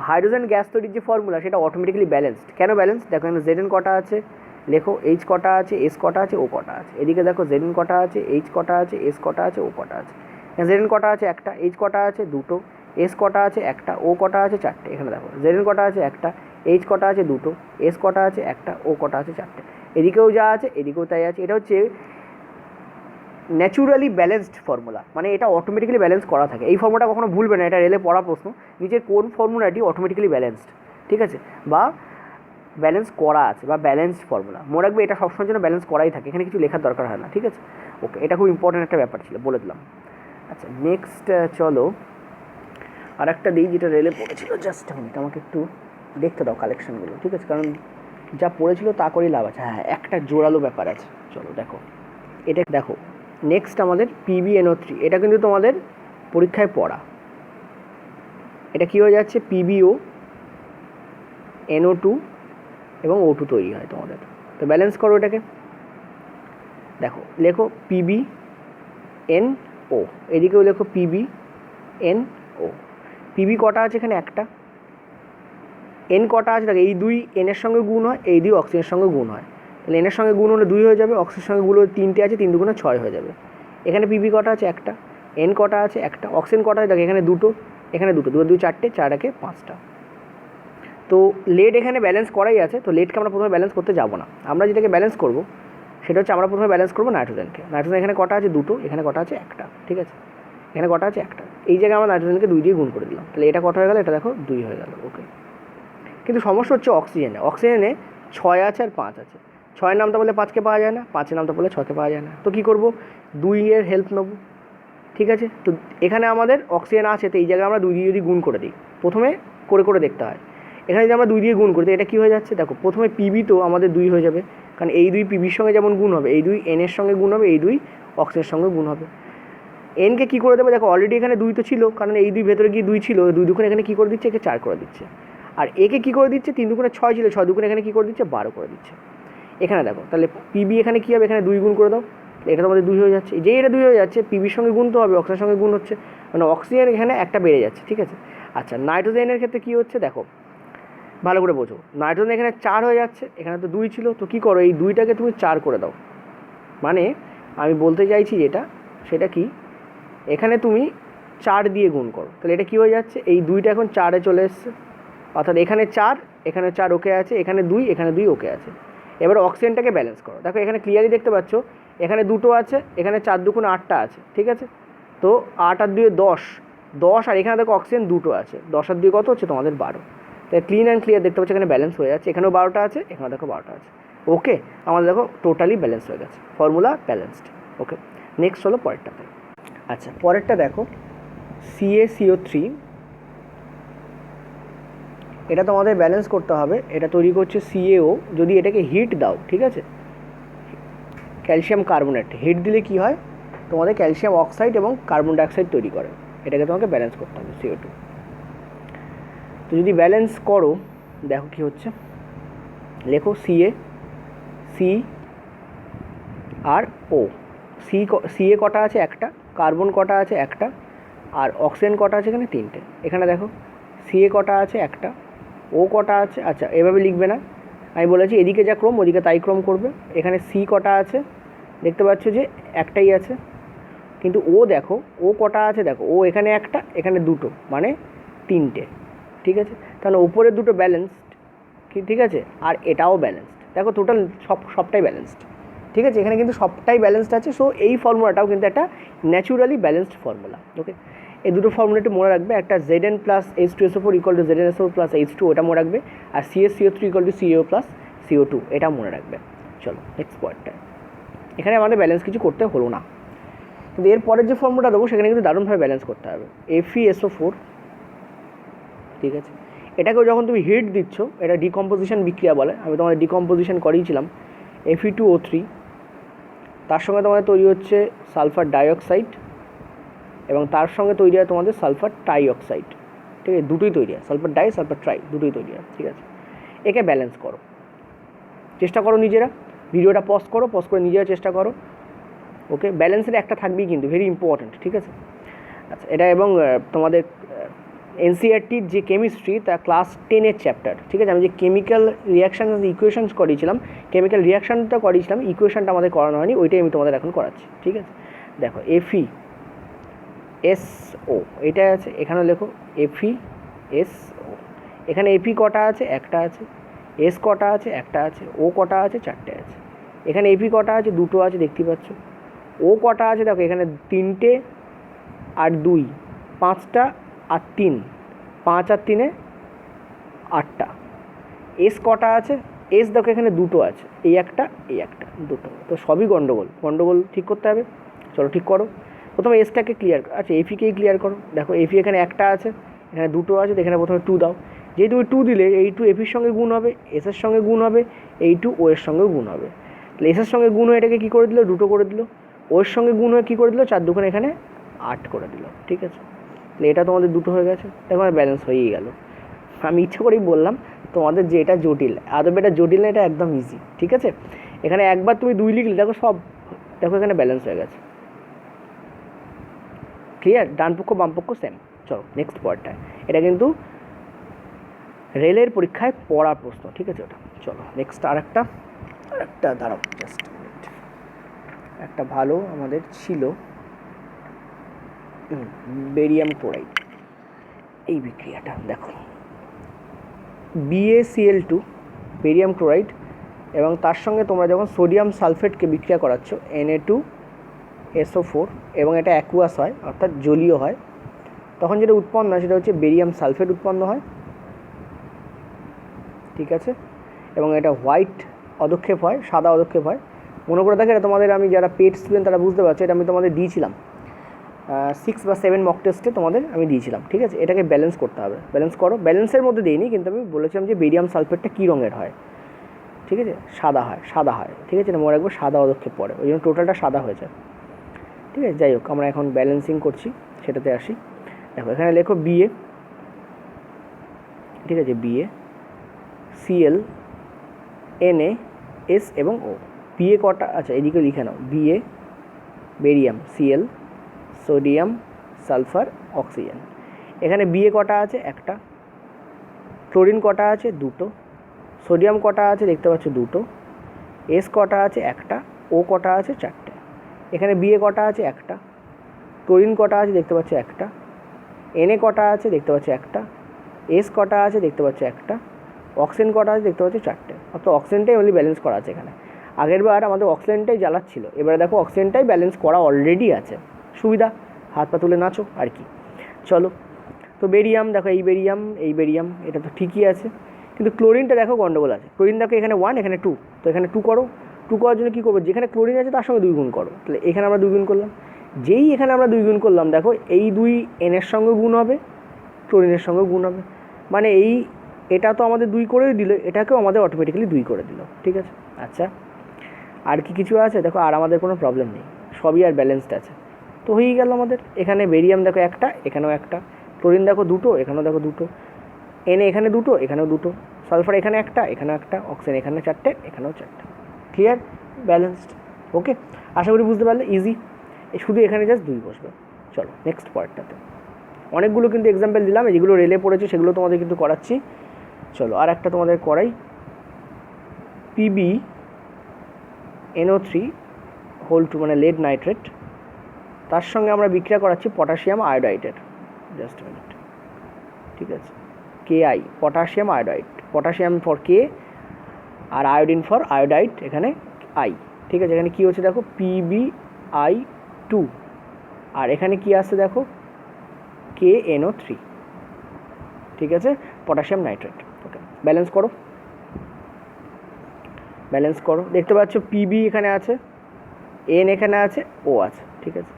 Hydrogen gas তৈরির যে ফর্মুলা সেটা অটোমেটিক্যালি ব্যালেন্সড। কেন ব্যালেন্স, দেখো এখানে Zn কটা আছে লেখো, H কটা আছে, S কটা আছে, O কটা আছে। এদিকে দেখো Zn কটা আছে, H কটা আছে, S কটা আছে, O কটা আছে। Zn কটা আছে, একটা, H কটা আছে, দুটো, S কটা আছে, একটা, O কটা আছে, 4টে। এখানে দেখো Zn কটা আছে, একটা, H কটা আছে, দুটো, S কটা আছে, একটা, O কটা আছে, 4টে। এদিকেও যা আছে এদিকেও তাই আছে। এটা হচ্ছে ন্যাচুরালি ব্যালেন্সড ফর্মুলা, মানে এটা অটোমেটিক্যালি ব্যালেন্স করা থাকে। এই ফর্মুলাটা কখনো ভুলবে না, এটা রেলে পড়া প্রশ্ন, নিচের কোন ফর্মুলাটি অটোমেটিক্যালি ব্যালেন্সড, ঠিক আছে, বা ব্যালেন্স করা আছে, বা ব্যালেন্সড ফর্মুলা। মনে রাখবে এটা সবসময়ের জন্য ব্যালেন্স করাই থাকে, এখানে কিছু লেখার দরকার হয় না, ঠিক আছে, ওকে। এটা খুব ইম্পর্ট্যান্ট একটা ব্যাপার ছিল, বলে দিলাম। আচ্ছা নেক্সট চলো আর একটা দিই যেটা রেলে পড়েছিল, জাস্ট মিনিট, আমাকে একটু দেখতে দাও কালেকশানগুলো, ঠিক আছে, কারণ যা পড়েছিল তা করেই লাভ আছে। হ্যাঁ একটা জোরালো ব্যাপার আছে, চলো দেখো এটা দেখো। নেক্সট আমাদের PbNO3, এটা কিন্তু তোমাদের পরীক্ষায় পড়া, এটা কী হয়ে যাচ্ছে, PbO NO2 এবং O2 তৈরি হয় তোমাদের। তো ব্যালেন্স করো এটাকে, দেখো লেখো PbNO, এদিকেও লেখো PbNO। পিবি কটা আছে এখানে? একটা। এন কটা আছে? দেখো এই দুই এনের সঙ্গে গুণ হয়, এই দুই অক্সিজেনের সঙ্গে গুণ হয়, তাহলে এনের সঙ্গে গুণ হলে 2 হয়ে যাবে, অক্সিজেনের সঙ্গে গুণ হলে 3টে আছে, 3 দুগুণে 6 হয়ে যাবে। এখানে পিবি কটা আছে? একটা। এন কটা আছে? একটা। অক্সিজেন কটা আছে? দেখো এখানে দুটো, এখানে দুটো, 2 2 4টে, 4 একে 5টা। তো লেড এখানে ব্যালেন্স করাই আছে, তো লেডকে আমরা প্রথমে ব্যালেন্স করতে যাব না, আমরা যেটাকে ব্যালেন্স করব সেটা হচ্ছে আমরা প্রথমে ব্যালেন্স করবো নাইট্রোজেনকে। নাইট্রোজেন এখানে কটা আছে? দুটো, এখানে কটা আছে? একটা, ঠিক আছে, এখানে কটা আছে? একটা। এই জায়গায় আমরা নাইট্রোজেনকে 2 দিয়ে গুণ করে দিলাম, তাহলে এটা কটা হয়ে গেল? এটা দেখো 2 হয়ে গেল। ওকে, কিন্তু সমস্যা হচ্ছে অক্সিজেনে। অক্সিজেনে 6 আছে আর 5 আছে। 6 নামটা বলে 5কে পাওয়া যায় না, 5 নামটা বলে 6কে পাওয়া যায় না, তো কী করবো? 2 এর হেল্প নেব, ঠিক আছে। তো এখানে আমাদের অক্সিজেন আছে, তো এই জায়গায় আমরা 2 দিয়ে যদি গুণ করে দিই, প্রথমে করে করে দেখতে হয়। এখানে যদি আমরা 2 দিয়ে গুণ করি তো এটা কী হয়ে যাচ্ছে? দেখো প্রথমে পিবি তো আমাদের 2 হয়ে যাবে, কারণ এই 2 পিবির সঙ্গে যেমন গুণ হবে, এই 2 এনের সঙ্গে গুণ হবে, এই 2 অক্সিজেনের সঙ্গে গুণ হবে। এনকে কী করে দেবে? দেখো অলরেডি এখানে 2 তো ছিল, কারণ এই 2 ভেতরে গিয়ে 2 ছিল, 2 দুগুণে এখানে কী করে দিচ্ছে? একে 4 করে দিচ্ছে। আর একে কী করে দিচ্ছে? 3 দুগুণে 6 ছিল, 6 দুগুণে এখানে কী করে দিচ্ছে? 12 করে দিচ্ছে। এখানে দেখো তাহলে পিবি এখানে কী হবে? এখানে 2 গুণ করে দাও, এটা তোমাদের 2 হয়ে যাচ্ছে। যেই এটা 2 হয়ে যাচ্ছে, পিবির সঙ্গে গুণ তো হবে, অক্সিজেনের সঙ্গে গুণ হচ্ছে, মানে অক্সিজেন এখানে একটা বেড়ে যাচ্ছে, ঠিক আছে। আচ্ছা, নাইট্রোজেনের ক্ষেত্রে কী হচ্ছে দেখো, ভালো করে বোঝো। নাইট্রোজেন এখানে 4 হয়ে যাচ্ছে, এখানে তো 2 ছিল, তো কী করো? এই 2টাকে তুমি 4 করে দাও। মানে আমি বলতে চাইছি যেটা, সেটা কি, এখানে তুমি 4 দিয়ে গুণ করো, তাহলে এটা কী হয়ে যাচ্ছে? এই 2টা এখন 4-এ চলে এসছে, অর্থাৎ এখানে 4, এখানে 4 ওকে আছে, এখানে 2, এখানে 2 ওকে আছে। এবার অক্সিজেনটাকে ব্যালেন্স করো, দেখো এখানে ক্লিয়ারলি দেখতে পাচ্ছ এখানে 2টো আছে, এখানে 4 দুগুণে 8টা আছে, ঠিক আছে। তো 8 আর 2 10, 10, আর এখানে দেখো অক্সিজেন 2টো আছে, 10 আর 2 কত হচ্ছে? তোমাদের 12। তাই ক্লিন অ্যান্ড ক্লিয়ার দেখতে পাচ্ছ এখানে ব্যালেন্স হয়ে যাচ্ছে, এখানেও 12টা আছে, এখানে দেখো 12টা আছে। ওকে, আমাদের দেখো টোটালি ব্যালেন্স হয়ে গেছে, ফর্মুলা ব্যালেন্সড। ওকে, নেক্সট হলো পরেরটাতে। আচ্ছা, পরেরটা দেখো CaCO3, এটা তোমাদের ব্যালেন্স করতে হবে। এটা তৈরি করছে CaO, যদি এটাকে হিট দাও, ঠিক আছে, ক্যালসিয়াম কার্বনেট হিট দিলে কি হয়? তোমাদের ক্যালসিয়াম অক্সাইড এবং কার্বন ডাইঅক্সাইড তৈরি করে, এটাকে তোমাকে ব্যালেন্স করতে হবে CO2। তো যদি ব্যালেন্স করো দেখো কি হচ্ছে, লেখো C আর O। Ca কটা আছে? একটা। কার্বন কটা আছে? একটা। আর অক্সিজেন কটা আছে? এখানে 3টে। এখানে দেখো Ca কটা আছে? একটা। O কটা আছে? আচ্ছা, এভাবে লিখবে না, আমি বলেছি এদিকে যা ক্রম ওদিকে তাই ক্রম করবে। এখানে C কটা আছে? দেখতে পাচ্ছ যে একটাই আছে, কিন্তু ও দেখো ও কটা আছে? দেখো ও এখানে একটা, এখানে দুটো, মানে 3টে, ঠিক আছে। তাহলে ওপরের দুটো ব্যালেন্সড, ঠিক আছে, আর এটাও ব্যালেন্সড। দেখো টোটাল সবটাই ব্যালেন্সড, ঠিক আছে, এখানে কিন্তু সবটাই ব্যালেন্সড আছে। সো এই ফর্মুলাটাও কিন্তু একটা ন্যাচুরালি ব্যালেন্সড ফর্মুলা। ওকে, এই দুটো ফর্মুলাটি মনে রাখবে, একটা Zn plus H2SO4 equal to ZnSO plus H2, ওটা মনে রাখবে, আর CaCO3 equal to CaO plus CO2, এটা মনে রাখবে। চলো নেক্সট পয়েন্টটা, এখানে আমাদের ব্যালেন্স কিছু করতে হলো না, কিন্তু এরপরের যে ফর্মুলাটা দেবো সেখানে কিন্তু দারুণভাবে ব্যালেন্স করতে হবে। FeSO4, ঠিক আছে, এটাকেও যখন তুমি হিট দিচ্ছ, এটা ডিকম্পোজিশন বিক্রিয়া বলে, আমি তোমাদের ডিকম্পোজিশন করিয়েছিলাম। Fe2O3, তার সঙ্গে তোমাদের তৈরি হচ্ছে সালফার ডাইঅক্সাইড, এবং তার সঙ্গে তৈরি হয় তোমাদের সালফার ট্রাইঅক্সাইড, ঠিক আছে, দুটোই তৈরি হয়, সালফার ডাই সালফার ট্রাই দুটোই তৈরি হয়, ঠিক আছে। একে ব্যালেন্স করো, চেষ্টা করো নিজেরা, ভিডিওটা পজ করে নিজেরা চেষ্টা করো। ওকে, ব্যালেন্সের একটা থাকবেই কিন্তু, ভেরি ইম্পর্ট্যান্ট, ঠিক আছে। আচ্ছা, এটা এবং তোমাদের এনসিইআরটির যে কেমিস্ট্রি, তা ক্লাস 10-এর চ্যাপ্টার, ঠিক আছে। আমি যে কেমিক্যাল রিয়াকশান ইকুয়েশনস করিয়েছিলাম, কেমিক্যাল রিয়াকশানটা করিয়েছিলাম, ইকুয়েশনটা আমাদের করানো হয়নি, ওইটাই আমি তোমাদের এখন করাচ্ছি, ঠিক আছে। দেখো FeSO, এটা আছে, এখানে লেখো FeSO। এখানে Fe কটা আছে? একটা আছে। S কটা আছে? একটা আছে। O কটা আছে? 4টে আছে। এখানে Fe কটা আছে? দুটো আছে, দেখতে পাচ্ছ। O কটা আছে? দেখো এখানে 3টে আর 2, 5টা আর 3, 5 আর 3-এ 8টা। S কটা আছে? S দেখো এখানে দুটো আছে, এই একটা, এই একটা, দুটো, তো সবই গন্ডগোল ঠিক করতে হবে। চলো ঠিক করো, প্রথমে এসটাকে ক্লিয়ার, আচ্ছা Feকেই ক্লিয়ার করো। দেখো Fe এখানে একটা আছে, এখানে দুটো আছে, এখানে প্রথমে 2 দাও, যেই তুমি 2 দিলে এই 2 Feর সঙ্গে গুণ হবে, এসের সঙ্গে গুণ হবে, এই 2 O এর সঙ্গে গুণ হবে। তাহলে এসের সঙ্গে গুণ হয়ে এটাকে কী করে দিল? 2 করে দিল। O এর সঙ্গে গুণ হয়ে কী করে দিল? 4 দুগুণে এখানে 8 করে দিল, ঠিক আছে। তাহলে এটা তোমাদের 2 হয়ে গেছে, দেখো ব্যালেন্স হয়েই গেল। আমি ইচ্ছে করেই বললাম তোমাদের যে এটা জটিল, আদবে এটা জটিল না, এটা একদম ইজি, ঠিক আছে। এখানে একবার তুমি 2 লিখলে দেখো সব, দেখো এখানে ব্যালেন্স হয়ে গেছে, ক্লিয়ার, ডান পক্ষ বাম পক্ষ সেম। চলো নেক্সট পয়েন্টটা, এটা কিন্তু রেলের পরীক্ষায় পড়া প্রশ্ন, ঠিক আছে ওটা। চলো নেক্সট আরেকটা দাঁড়াও জাস্ট একটা ভালো আমাদের ছিল বেরিয়াম ক্লোরাইড, এই বিক্রিয়াটা দেখো BaCl2 বেরিয়াম ক্লোরাইড এবং তার সঙ্গে তোমরা যখন সোডিয়াম সালফেটকে বিক্রিয়া করাচ্ছ Na2SO4 এবং এটা অ্যাকুয়াস হয় অর্থাৎ জলীয় হয়, তখন যেটা উৎপন্ন হয় সেটা হচ্ছে বেরিয়াম সালফেট উৎপন্ন হয়, ঠিক আছে। এবং এটা হোয়াইট অদক্ষেপ হয়, সাদা অদক্ষেপ হয়। মনে করে থাকে এটা তোমাদের, আমি যারা পেট স্টুডেন্ট তারা বুঝতে পারছো, এটা আমি তোমাদের দিয়েছিলাম 6 বা 7 মক টেস্টে তোমাদের আমি দিয়েছিলাম, ঠিক আছে। এটাকে ব্যালেন্স করতে হবে, ব্যালেন্স করো, ব্যালেন্সের মধ্যে দিইনি কিন্তু আমি বলেছিলাম যে বেরিয়াম সালফেটটা কী রঙের হয়, ঠিক আছে, সাদা হয়, ঠিক আছে, এটা মনে রাখবো, সাদা অদক্ষেপ পড়ে, ওই জন্য টোটালটা সাদা হয়ে যায়, ঠিক আছে। যাই হোক, আমরা এখন ব্যালেন্সিং করছি, সেটাতে আসি। দেখো এখানে লেখো BA, ঠিক আছে, BaCl Na S এবং O, BA কটা, আচ্ছা এদিকে লিখে নাও, BA barium, Cl sodium sulphur oxygen. এখানে BA কটা আছে, একটা, ক্লোরিন কটা আছে, দুটো, সোডিয়াম কটা আছে দেখতে পাচ্ছ, দুটো, S কটা আছে, একটা, O কটা আছে, চারটে। এখানে BA কটা আছে, একটা, ক্লোরিন কটা আছে দেখতে পাচ্ছ, একটা, Na কটা আছে দেখতে পাচ্ছ, একটা, S কটা আছে দেখতে পাচ্ছ, একটা, অক্সিজেন কটা আছে দেখতে পাচ্ছ, চারটে। অর্থাৎ অক্সিজেনটাই অনলি ব্যালেন্স করা আছে এখানে। আগের বার আমাদের অক্সিজেনটাই জ্বালাচ্ছিল, এবারে দেখো অক্সিজেনটাই ব্যালেন্স করা অলরেডি আছে, সুবিধা, হাত পা তুলে নাচো আর কি। চলো, তো বেরিয়াম দেখো, এই বেরিয়াম এটা তো ঠিকই আছে, কিন্তু ক্লোরিনটা দেখো গন্ডগোল আছে। ক্লোরিন দেখো এখানে 1 এখানে 2, তো এখানে 2 করো, 2 করার জন্য কী করবো, যেখানে ক্লোরিন আছে তার সঙ্গে 2 গুণ করো, তাহলে এখানে আমরা 2 গুণ করলাম, যেই এখানে আমরা 2 গুণ করলাম দেখো এই 2 N-এর সঙ্গে গুণ হবে, ক্লোরিনের সঙ্গে গুণ হবে, মানে এটা তো আমাদের 2 করে দিল, এটাকেও আমাদের অটোমেটিক্যালি 2 করে দিল, ঠিক আছে। আচ্ছা, আর কি কিছু আছে দেখো, আর আমাদের কোনো প্রবলেম নেই, সবই আর ব্যালেন্সড আছে, তো হয়েই গেল আমাদের। এখানে বেরিয়াম দেখো একটা, এখানেও একটা, ক্লোরিন দেখো দুটো, এখানেও দেখো দুটো, Na এখানে দুটো, এখানেও দুটো, সালফার এখানে একটা, এখানেও একটা, অক্সিজেন এখানে চারটে, এখানেও চারটে, ক্লিয়ার, ব্যালেন্সড। ওকে, আশা করি বুঝতে পারলে, ইজি, শুধু এখানে জাস্ট 2 বসবে। চলো নেক্সট পয়েন্টটাতে, অনেকগুলো কিন্তু এক্সাম্পল দিলাম, যেগুলো রেলে পড়েছে সেগুলো তোমাদের কিন্তু করাচ্ছি। চলো আর একটা তোমাদের করাই, PbNO3 মানে লেড নাইট্রেট, তার সঙ্গে আমরা বিক্রিয়া করাচ্ছি পটাশিয়াম আয়োডাইডের, জাস্ট মিনিট, ঠিক আছে, Ki potassium iodide, potassium for K আর আয়োডিন ফর আয়োডাইড, এখানে I, ঠিক আছে। এখানে কী হচ্ছে দেখো PbI2, আর এখানে কি আসছে দেখো KNO3, ঠিক আছে, পটাশিয়াম নাইট্রেট। ওকে, ব্যালেন্স করো, দেখতে পাচ্ছ Pb এখানে আছে, N এখানে আছে, O আছে, ঠিক আছে।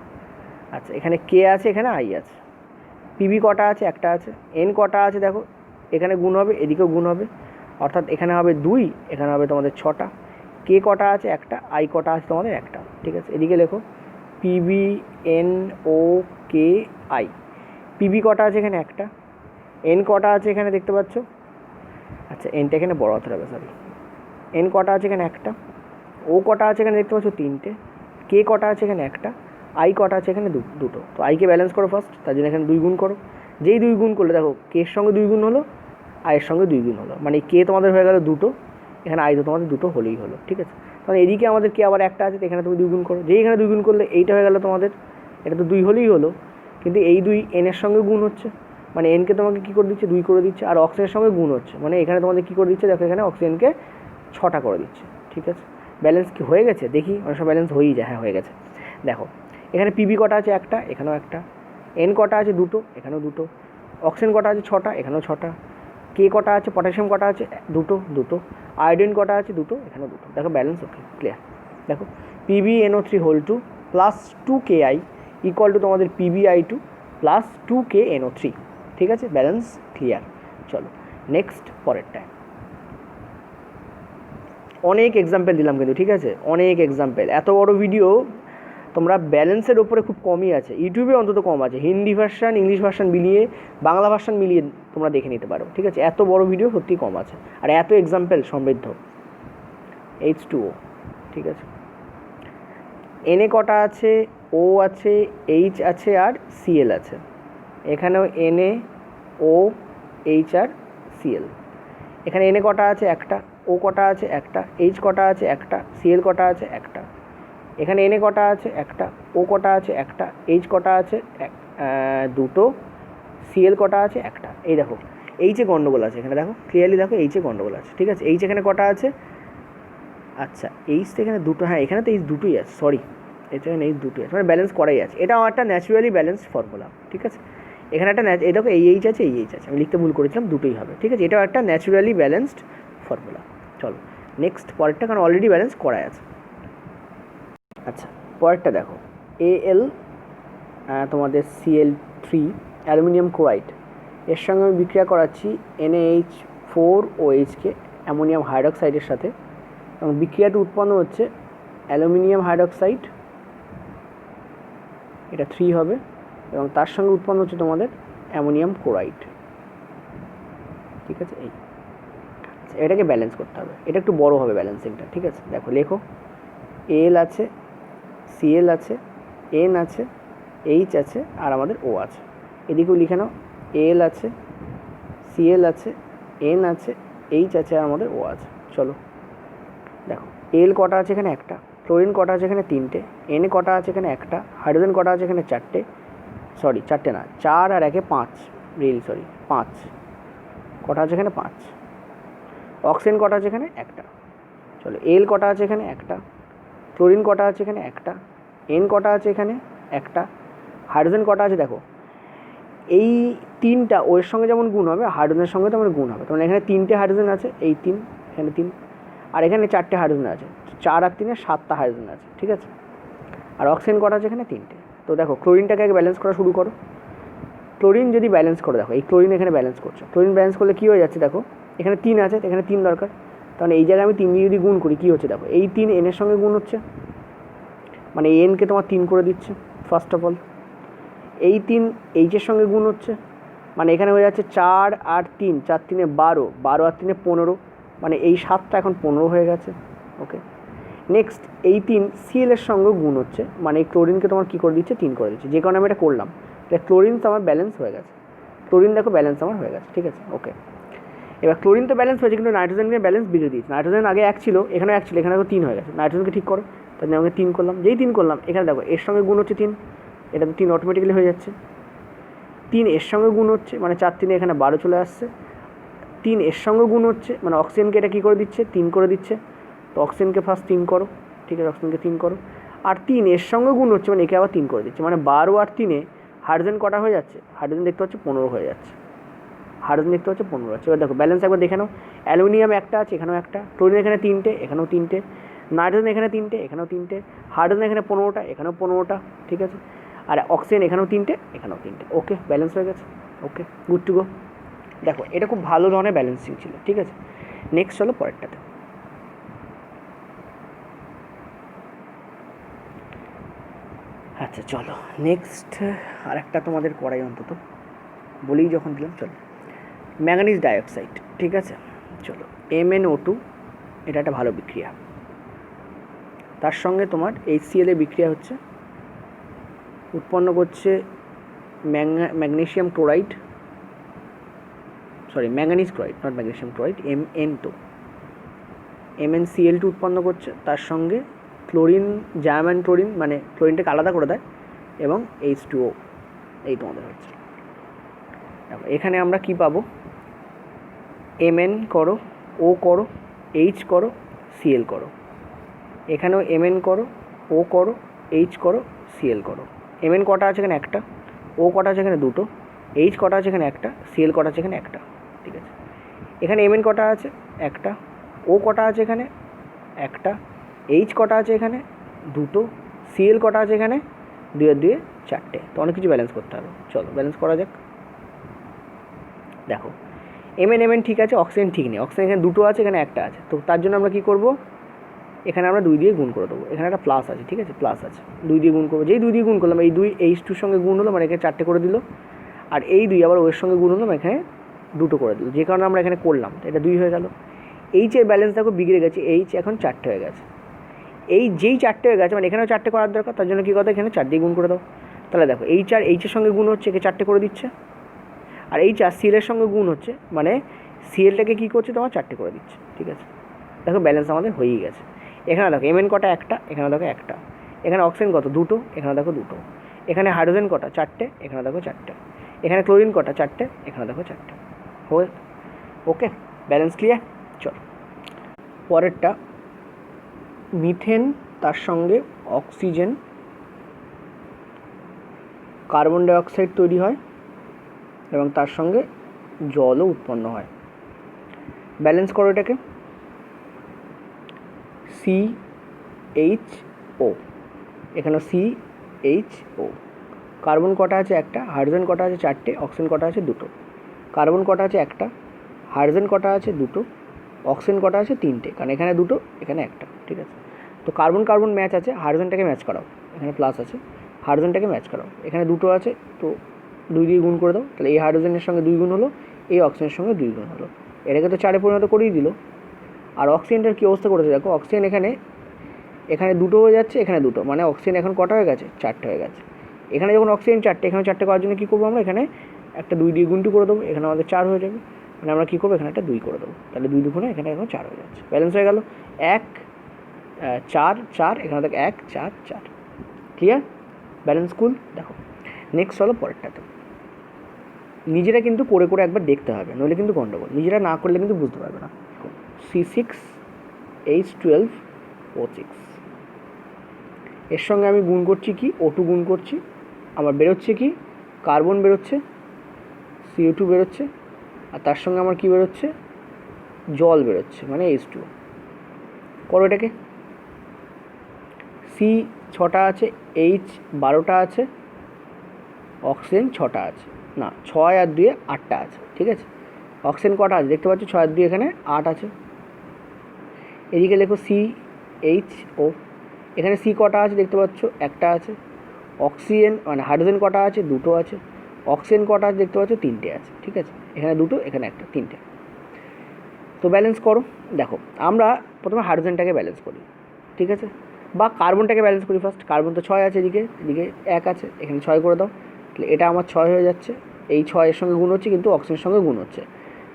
আচ্ছা, এখানে K আছে, এখানে I আছে, Pb কটা আছে, একটা আছে, N কটা আছে দেখো, এখানে গুণ হবে, এদিকেও গুণ হবে, অর্থাৎ এখানে হবে 2, এখানে হবে তোমাদের 6টা, K কটা আছে, একটা, I কটা আছে তোমাদের, একটা, ঠিক আছে। এদিকে লেখো PbNOKI, Pb কটা আছে এখানে, একটা, N কটা আছে এখানে দেখতে পাচ্ছ, আচ্ছা Nটা এখানে বড় হতে হবে, সরি, N কটা আছে এখানে, একটা, O কটা আছে এখানে দেখতে পাচ্ছ, 3টে, K কটা আছে এখানে, একটা, I কটা আছে এখানে, দুটো। তো আইকে ব্যালেন্স করো ফার্স্ট, তার জন্য এখানে 2 গুণ করো, যেই 2 গুণ করলে দেখো K এর সঙ্গে 2 গুণ হলো, I এর সঙ্গে 2 গুণ হলো, মানে K তোমাদের হয়ে গেল দুটো, এখানে I তো তোমাদের দুটো হলেই হলো, ঠিক আছে। তাহলে এদিকে আমাদের K আবার একটা আছে, এখানে তুমি 2 গুণ করো, যেই এখানে 2 গুণ করলে এইটা হয়ে গেল তোমাদের, এটা তো 2 হলেই হলো, কিন্তু এই 2 N এর সঙ্গে গুণ হচ্ছে, মানে Nকে তোমাকে কী করে দিচ্ছে, 2 করে দিচ্ছে, আর অক্সিজেনের সঙ্গে গুণ হচ্ছে, মানে এখানে তোমাদের কী করে দিচ্ছে দেখো, এখানে অক্সিজেনকে 6টা করে দিচ্ছে, ঠিক আছে। ব্যালেন্স কি হয়ে গেছে দেখি, অনেক সময় ব্যালেন্স হয়েই যায়, হ্যাঁ হয়ে গেছে। দেখো এখানে Pb কটা আছে, একটা, এখানেও একটা, N কটা আছে, দুটো, এখানেও দুটো, অক্সিজেন কটা আছে, 6টা, এখানেও 6টা, K কটা আছে, পটাশিয়াম কটা আছে, দুটো, আয়োডিন কটা আছে, দুটো, এখানেও দুটো, দেখো ব্যালেন্স ওকে, ক্লিয়ার। দেখো PbNO3 plus 2Ki equal to তোমাদের PbI2 প্লাস 2KNO3, ঠিক আছে, ব্যালেন্স ক্লিয়ার। চলো নেক্সট পরেরটায়, অনেক এক্সাম্পল দিলাম কিন্তু, ঠিক আছে, অনেক এক্সাম্পল, এত বড় ভিডিও তোমরা ব্যালেন্সের ওপরে খুব কমই আছে, ইউটিউবে অন্তত কম আছে, হিন্দি ভার্সান ইংলিশ ভার্সান মিলিয়ে বাংলা ভার্সান মিলিয়ে তোমরা দেখে নিতে পারো, ঠিক আছে? এত বড় ভিডিও সত্যি কম আছে, আর এত এক্সাম্পল সমৃদ্ধ। H2O, ঠিক আছে? এনে কটা আছে? ও আছে, এইচ আছে, আর সিএল আছে। এখানেও এনএ, ও, এইচ আর সিএল। এখানে এনে কটা আছে? একটা। ও কটা আছে? একটা। এইচ কটা আছে? একটা। সিএল কটা আছে? একটা। এখানে এনে কটা আছে? একটা। ও কটা আছে? একটা। এইচ কটা আছে? দুটো। সিএল কটা আছে? একটা। এই দেখো এইচে গন্ডগোল আছে, এখানে দেখো ক্লিয়ারলি, দেখো এইচে গন্ডগোল আছে, ঠিক আছে? এইচ এখানে কটা আছে? আচ্ছা, এইচ তো এখানে দুটো, হ্যাঁ এখানে তো এইচ দুটোই আছে, সরি, এখানে এইচ দুটোই আছে, মানে ব্যালেন্স করাই আছে। এটা আমার একটা ন্যাচুরালি ব্যালেন্সড ফর্মুলা, ঠিক আছে? এখানে একটা এই দেখো এই এইচ আছে, এই এইচ আছে, আমি লিখতে ভুল করেছিলাম, দুটোই হবে, ঠিক আছে? এটাও একটা ন্যাচুরালি ব্যালেন্সড ফর্মুলা। চলো নেক্সট পরেরটা, কারণ অলরেডি ব্যালেন্স করাই আছে। আচ্ছা, পরেরটা দেখো, এল তোমাদের Cl3 অ্যালুমিনিয়াম ক্লোরাইড, এর সঙ্গে আমি বিক্রিয়া করাচ্ছি NaH4OH কে অ্যামোনিয়াম হাইড্রক্সাইডের সাথে, এবং বিক্রিয়াটি উৎপন্ন হচ্ছে অ্যালুমিনিয়াম হাইড্রক্সাইড, এটা 3 হবে, এবং তার সঙ্গে উৎপন্ন হচ্ছে তোমাদের অ্যামোনিয়াম ক্লোরাইড, ঠিক আছে? এই এটাকে ব্যালেন্স করতে হবে, এটা একটু বড় হবে ব্যালেন্সিংটা, ঠিক আছে? দেখো লেখো, এল আছে, সিএল আছে, এন আছে, এইচ আছে, আর আমাদের ও আছে। এদিকেও লিখে নাও, এল আছে, সিএল আছে, এন আছে, এইচ আছে, আর আমাদের ও আছে। চলো দেখো, এল কটা আছে? এখানে একটা। ক্লোরিন কটা আছে? এখানে তিনটে। এন কটা আছে? এখানে একটা। হাইড্রোজেন কটা আছে? এখানে চারটে, সরি চারটে না, 4 আর 1 5, রিয়েলি সরি 5, কটা আছে এখানে? 5। অক্সিজেন কটা আছে? এখানে একটা। চলো, এল কটা আছে? এখানে একটা। ক্লোরিন কটা আছে? এখানে একটা। এন কটা আছে? এখানে একটা। হাইড্রোজেন কটা আছে? দেখো এই তিনটা ওর সঙ্গে যেমন গুণ হবে, হাইড্রোজেনের সঙ্গে তেমন গুণ হবে, তার মানে এখানে 3টে হাইড্রোজেন আছে, এই 3, এখানে 3, আর এখানে 4টে হাইড্রোজেন আছে, 4 আর 3 7টা হাইড্রোজেন আছে, ঠিক আছে? আর অক্সিজেন কটা আছে? এখানে 3টে। তো দেখো ক্লোরিনটাকে আগে ব্যালেন্স করা শুরু করো। ক্লোরিন যদি ব্যালেন্স করে, দেখো এই ক্লোরিন এখানে ব্যালেন্স করছো, ক্লোরিন ব্যালেন্স করলে কী হয়ে যাচ্ছে? দেখো এখানে 3 আছে, এখানে 3 দরকার, তাহলে এই জায়গায় আমি 3 দিয়ে যদি গুণ করি, কী হচ্ছে? দেখো এই 3 এনের সঙ্গে গুণ হচ্ছে, মানে এনকে তোমার 3 করে দিচ্ছে ফার্স্ট অফ অল। এই 3 এইচের সঙ্গে গুণ হচ্ছে, মানে এখানে হয়ে যাচ্ছে 4 আর 3, 4 3 12, 12 আর 3 15, মানে এই 7টা এখন 15 হয়ে গেছে, ওকে? নেক্সট এই 3 সিএলের সঙ্গে গুণ হচ্ছে, মানে এই ক্লোরিনকে তোমার কী করে দিচ্ছে? 3 করে দিচ্ছে, যে কারণে আমি এটা করলাম, তাই ক্লোরিন তো আমার ব্যালেন্স হয়ে গেছে, ক্লোরিন দেখো ব্যালেন্স আমার হয়ে গেছে, ঠিক আছে? ওকে, এবার ক্লোরিন তো ব্যালেন্স হয়েছে, কিন্তু নাইট্রোজেনকে ব্যালেন্স বিগড়ে দিয়েছে। নাইট্রোজেন আগে 1 ছিল, এখানে 1 ছিল, এখানে 3 হয়ে গেছে, নাইট্রোজেনকে ঠিক করো, তাই আমি 3 করলাম, যেই 3 করলাম এখানে দেখো এর সঙ্গে গুণ হচ্ছে 3, এটা তো 3 অটোমেটিক্যালি হয়ে যাচ্ছে। 3 এর সঙ্গে গুণ হচ্ছে, মানে 4 3 এখানে 12 চলে আসছে। 3 এর সঙ্গে গুণ হচ্ছে, মানে অক্সিজেনকে এটা কী করে দিচ্ছে? 3 করে দিচ্ছে, তো অক্সিজেনকে ফার্স্ট 3 করো, ঠিক আছে? অক্সিজেনকে 3 করো, আর 3 এর সঙ্গে গুণ হচ্ছে, মানে একে আবার 3 করে দিচ্ছে, মানে 12 আর 3 হাইড্রোজেন কটা হয়ে যাচ্ছে? হাইড্রোজেন দেখতে পাচ্ছ 15 হয়ে যাচ্ছে, হাইড্রোজেন দেখতে পাচ্ছ 15 আছে। এবার দেখো ব্যালেন্স একবার দেখে নাও, অ্যালুমিনিয়াম একটা আছে, এখানেও একটা। ক্লোরিন এখানে 3টে, এখানেও 3টে। নাইট্রোজেন এখানে 3টে, এখানেও 3টে। হাইড্রোজেন এখানে 15টা, এখানেও 15টা, ঠিক আছে? আর অক্সিজেন এখানেও 3টে, এখানেও 3টে, ওকে, ব্যালেন্স হয়ে গেছে, ওকে, গুড টু গো। দেখো এটা খুব ভালো ধরনের ব্যালেন্সিং ছিল, ঠিক আছে? নেক্সট চলো পরেরটাতে। আচ্ছা চলো নেক্সট, আর একটা তোমাদের করাই অন্তত, বলেই যখন দিলাম, চলো ম্যাঙ্গানিজ ডাইঅক্সাইড, ঠিক আছে? চলো MnO2, এটা একটা ভালো বিক্রিয়া, তার সঙ্গে তোমার HCl এর বিক্রিয়া হচ্ছে, উৎপন্ন করছে magnesium chloride, sorry manganese chloride, not magnesium chloride, Mn2, MnCl2 উৎপন্ন করছে, তার সঙ্গে ক্লোরিন, জায়ামান ক্লোরিন, মানে ক্লোরিনটাকে আলাদা করে দেয়, এবং H2O, এই তোমাদের হচ্ছে। দেখো এখানে আমরা কি পাবো? Mn করো, O করো, H করো, Cl করো, এখানেও Mn করো, O করো, H করো, Cl করো। Mn কটা আছে? এখানে একটা। O কটা আছে? এখানে দুটো। H কটা আছে? এখানে একটা। Cl কটা আছে? এখানে একটা, ঠিক আছে? এখানে Mn কটা আছে? একটা। O কটা আছে? এখানে একটা। H কটা আছে? এখানে দুটো। Cl কটা আছে? এখানে 2 আর 2 4টে। তো অনেক কিছু ব্যালেন্স করতে হবে, চলো ব্যালেন্স করা যাক। দেখো Mn ঠিক আছে, অক্সিজেন ঠিক নেই, অক্সিজেন এখানে দুটো আছে, এখানে একটা আছে, তো তার জন্য আমরা কী করবো? এখানে আমরা 2 দিয়ে গুণ করে দেবো, এখানে একটা প্লাস আছে, ঠিক আছে, প্লাস আছে, 2 দিয়ে গুণ করবো, যেই 2 দিয়ে গুণ করলাম এই 2 H2 সঙ্গে গুণ হলো, মানে এখানে 4টে করে দিল, আর এই 2 আবার ওর সঙ্গে গুণ হলো, এখানে 2টো করে দিল, যে কারণে আমরা এখানে করলাম, এটা 2 হয়ে গেল। এইচের ব্যালেন্স দেখো বিগড়ে গেছে, এইচ এখন 4টে হয়ে গেছে, এই যেই 4টে হয়ে গেছে মানে এখানেও 4টে করার দরকার, তার জন্য কী কথা, এখানে 4 দিয়ে গুণ করে দাও। তাহলে দেখো এইচ আর এইচের সঙ্গে গুণ হচ্ছে, একে 4টে করে দিচ্ছে, আর এইচ আর সিএলের সঙ্গে গুণ হচ্ছে, মানে সিএলটাকে কী করছে তোমার 4টে করে দিচ্ছে, ঠিক আছে। দেখো ব্যালেন্স আমাদের হয়েই গেছে। এখানে দেখো এমএন কটা, একটা, এখানে দেখো একটা, এখানে অক্সিজেন কত, 2টো, এখানে দেখো 2টো, এখানে হাইড্রোজেন কটা, 4টে, এখানে দেখো 4টে, এখানে ক্লোরিন কটা, 4টে, এখানে দেখো 4টে, হয়ে ওকে, ব্যালেন্স ক্লিয়ার। চল পরেরটা, মিথেন তার সঙ্গে অক্সিজেন কার্বন ডাইঅক্সাইড তৈরি হয় এবং তার সঙ্গে জলও উৎপন্ন হয়। ব্যালেন্স করো এটাকে, CHO, এখানে CHO, কার্বন কটা আছে, একটা, হাইড্রোজেন কটা আছে, 4টে, অক্সিজেন কটা আছে, 2টো, কার্বন কটা আছে, একটা, হাইড্রোজেন কটা আছে, 2টো, অক্সিজেন কটা আছে, 3টে, কারণ এখানে 2টো, এখানে একটা, ঠিক আছে। তো কার্বন কার্বন ম্যাচ আছে, হাইড্রোজেনটাকে ম্যাচ করাও, এখানে প্লাস আছে, হাইড্রোজেনটাকে ম্যাচ করাও, এখানে 2টো আছে, তো 2 দিয়ে গুণ করে দাও, তাহলে এই হাইড্রোজেনের সঙ্গে 2 গুণ হলো, এই অক্সিজেনের সঙ্গে 2 গুণ হলো, এটাকে তো 4-এ পরিণত করেই দিল। আর অক্সিজেনটার কী অবস্থা করেছে দেখো, অক্সিজেন এখানে 2টো হয়ে যাচ্ছে, এখানে 2টো, মানে অক্সিজেন এখন কটা হয়ে গেছে, 4টে হয়ে গেছে। এখানে যখন অক্সিজেন 4টে, এখানে 4টে করার জন্য কী করবো আমরা, এখানে একটা 2 দিয়ে গুণটি করে দেবো, এখানে আমাদের 4 হয়ে যাবে, মানে আমরা কী করবো, এখানে একটা 2 করে দেবো, তাহলে 2 দুগুণে এখানে এখন 4 হয়ে যাচ্ছে, ব্যালেন্স হয়ে গেল 1 4 4, এখানে দেখো 1 4 4, ক্লিয়ার, ব্যালেন্স কুল। দেখো নেক্সট হলো পরেরটাতে, নিজেরা কিন্তু করে করে একবার দেখতে হবে, নইলে কিন্তু গণ্ডগোল, নিজেরা না করলে কিন্তু বুঝতে পারবে না। C6H12O6, এর সঙ্গে আমি গুণ করছি কি, O2 গুণ করছি, আমার বেরোচ্ছে কি, কার্বন বেরোচ্ছে, CO2 বেরোচ্ছে, আর তার সঙ্গে আমার কি বেরোচ্ছে, জল বেরোচ্ছে, মানে H2। করো এটাকে, C 6টা আছে, H 12টা আছে, অক্সিজেন 6টা আছে, না 6 আর 2 8টা আছে, ঠিক আছে। অক্সিজেন কটা আছে দেখতে পাচ্ছ, 6 আর 2 এখানে 8 আছে। এদিকে লেখো CHO, এখানে C কটা আছে দেখতে পাচ্ছ, একটা আছে। অক্সিজেন মানে হাইড্রোজেন কটা আছে, 2টো আছে। অক্সিজেন কটা আছে দেখতে পাচ্ছ, 3টে আছে, ঠিক আছে, এখানে 2টো, এখানে একটা, 3টে। তো ব্যালেন্স করো, দেখো আমরা প্রথমে হাইড্রোজেনটাকে ব্যালেন্স করি, ঠিক আছে, বা কার্বনটাকে ব্যালেন্স করি ফার্স্ট। কার্বন তো 6 আছে, এদিকে 1 আছে, এখানে 6 করে দাও, তাহলে এটা আমার 6 হয়ে যাচ্ছে, এই 6 এর সঙ্গে গুণ হচ্ছে, কিন্তু অক্সিজেনের সঙ্গে গুণ হচ্ছে,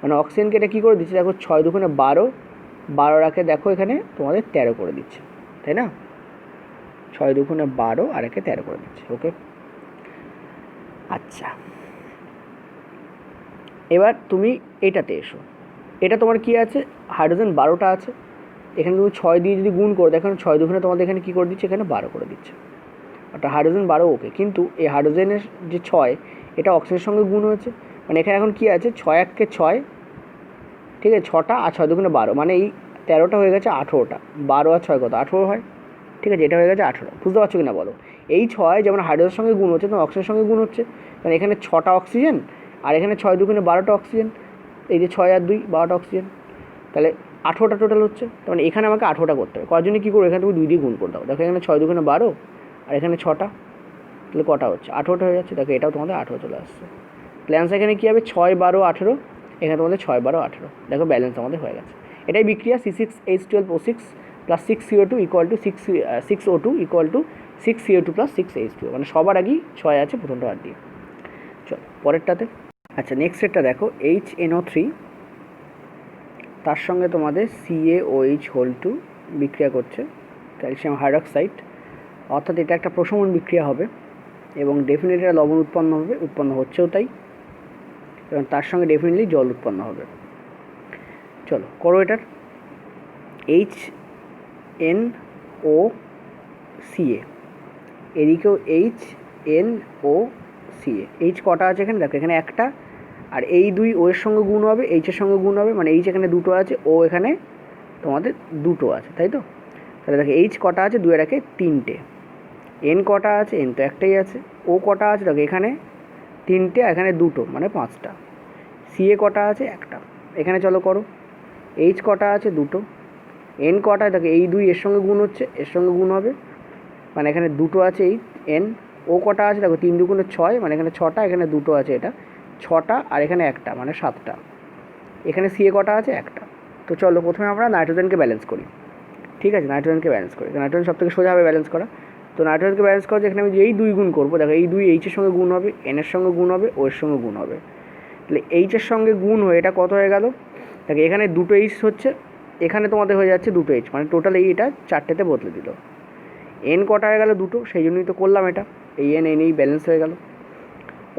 মানে অক্সিজেনকে এটা কী করে দিচ্ছে দেখো, 6 দুগুণে 12, 12 রাখে দেখো এখানে তোমাদের 13 করে দিচ্ছে, তাই না, 6 দুগুণে 12 আর একে 13 করে দিচ্ছে, ওকে। আচ্ছা, এবার তুমি এটাতে এসো, এটা তোমার কি আছে, হাইড্রোজেন 12টা আছে, এখানে তুমি 6 দিয়ে যদি গুণ করো, দেখো 6 দুগুণে তোমাদের এখানে কী করে দিচ্ছে, এখানে 12 করে দিচ্ছে, অর্থাৎ হাইড্রোজেন 12, ওকে। কিন্তু এই হাইড্রোজেনের যে 6, এটা অক্সিজেনের সঙ্গে গুণ হয়েছে, মানে এখানে এখন কী আছে, 6 1 6, ঠিক আছে, 6টা আর 6 দুগুণে 12, মানে এই 13টা হয়ে গেছে 18টা, 12 আর 6 কত, 18 হয়, ঠিক আছে, এটা হয়ে গেছে 18। বুঝতে পারছো কি না বলো, এই 6 যেমন হাইড্রোজেনের সঙ্গে গুণ হচ্ছে, তখন অক্সিজেনের সঙ্গে গুণ হচ্ছে, কারণ এখানে 6টা অক্সিজেন, আর এখানে 6 দুগুণে 12টা অক্সিজেন, এই যে 6 আর 2 12টা অক্সিজেন, তাহলে 18টা টোটাল হচ্ছে, তার মানে এখানে আমাকে 18টা করতে হবে, করার জন্য কী করবো, এখানে তুমি 2 দিয়ে গুণ করে দাও, দেখো এখানে 6 দুগুণে 12, আর এখানে 6টা, তাহলে কটা হচ্ছে, 18টা হয়ে যাচ্ছে, দেখো এটাও তোমাদের 18 চলে আসছে, তাহলে অ্যান্সার এখানে কী হবে, 6 12 18, এখানে তোমাদের 6 12 18, দেখো ব্যালেন্স আমাদের হয়ে গেছে। এটাই বিক্রিয়া, C6H12O6 plus 6CO2 equal to 6O2 equal to 6CO2 plus 6H2, মানে সবার আগেই 6 আছে, প্রথমটা বাদ দিয়ে। চলো পরেরটাতে, আচ্ছা নেক্সট সেটটা দেখো, HNO3 তার সঙ্গে তোমাদের CaOH2 বিক্রিয়া করছে, ক্যালসিয়াম হাইড্রক্সাইড, অর্থাৎ এটা একটা প্রশমন বিক্রিয়া হবে এবং ডেফিনেটলি লবণ উৎপন্ন হচ্ছেও তাই, এবং তার সঙ্গে ডেফিনেটলি জল উৎপন্ন হবে। চলো করো এটার, HNO3, এদিকেও HNO3, H কটা আছে এখানে দেখো, এখানে একটা, আর এই 2 ও এর সঙ্গে গুণ হবে, এইচের সঙ্গে গুণ হবে, মানে এইচ এখানে 2টো আছে, ও এখানে তোমাদের 2টো আছে, তাই তো, তাহলে দেখো এইচ কটা আছে, 2 এর একে 3টে, এন কটা আছে, এন তো একটাই আছে, ও কটা আছে দেখো এখানে 3টে, এখানে 2টো, মানে 5টা, সিএ কটা আছে, একটা, এখানে চলো করো, এইচ কটা আছে, 2টো, এন কটা, দেখো এই 2 এর সঙ্গে গুণ হচ্ছে, এর সঙ্গে গুণ হবে, মানে এখানে দুটো আছে এই এন। ও কটা আছে দেখো 3 2 6, মানে এখানে 6টা, এখানে দুটো আছে এটা 6টা, আর এখানে একটা মানে 7টা। এখানে সি এ কটা আছে, একটা। তো চলো প্রথমে আমরা নাইট্রোজেনকে ব্যালেন্স করি। ঠিক আছে, নাইট্রোজেনকে ব্যালেন্স করি। নাইট্রোজেন সব থেকে সোজা হবে ব্যালেন্স করা। তো নাইট্রোজেনকে ব্যালেন্স করা, এখানে আমি যেই 2 গুণ করবো, দেখো এই 2 এইচের সঙ্গে গুণ হবে, এনের সঙ্গে গুণ হবে, ও এর সঙ্গে গুণ হবে। তাহলে এইচের সঙ্গে গুণ হয়ে এটা কত হয়ে গেল, দেখো এখানে দুটো এইচ হচ্ছে, এখানে তোমাদের হয়ে যাচ্ছে দুটো এইচ, মানে টোটাল এইটা 4টেতে বদলে দিল। এন কটা হয়ে গেল, দুটো, সেই জন্যই তো করলাম এটা, এই এন এই ব্যালেন্স হয়ে গেল।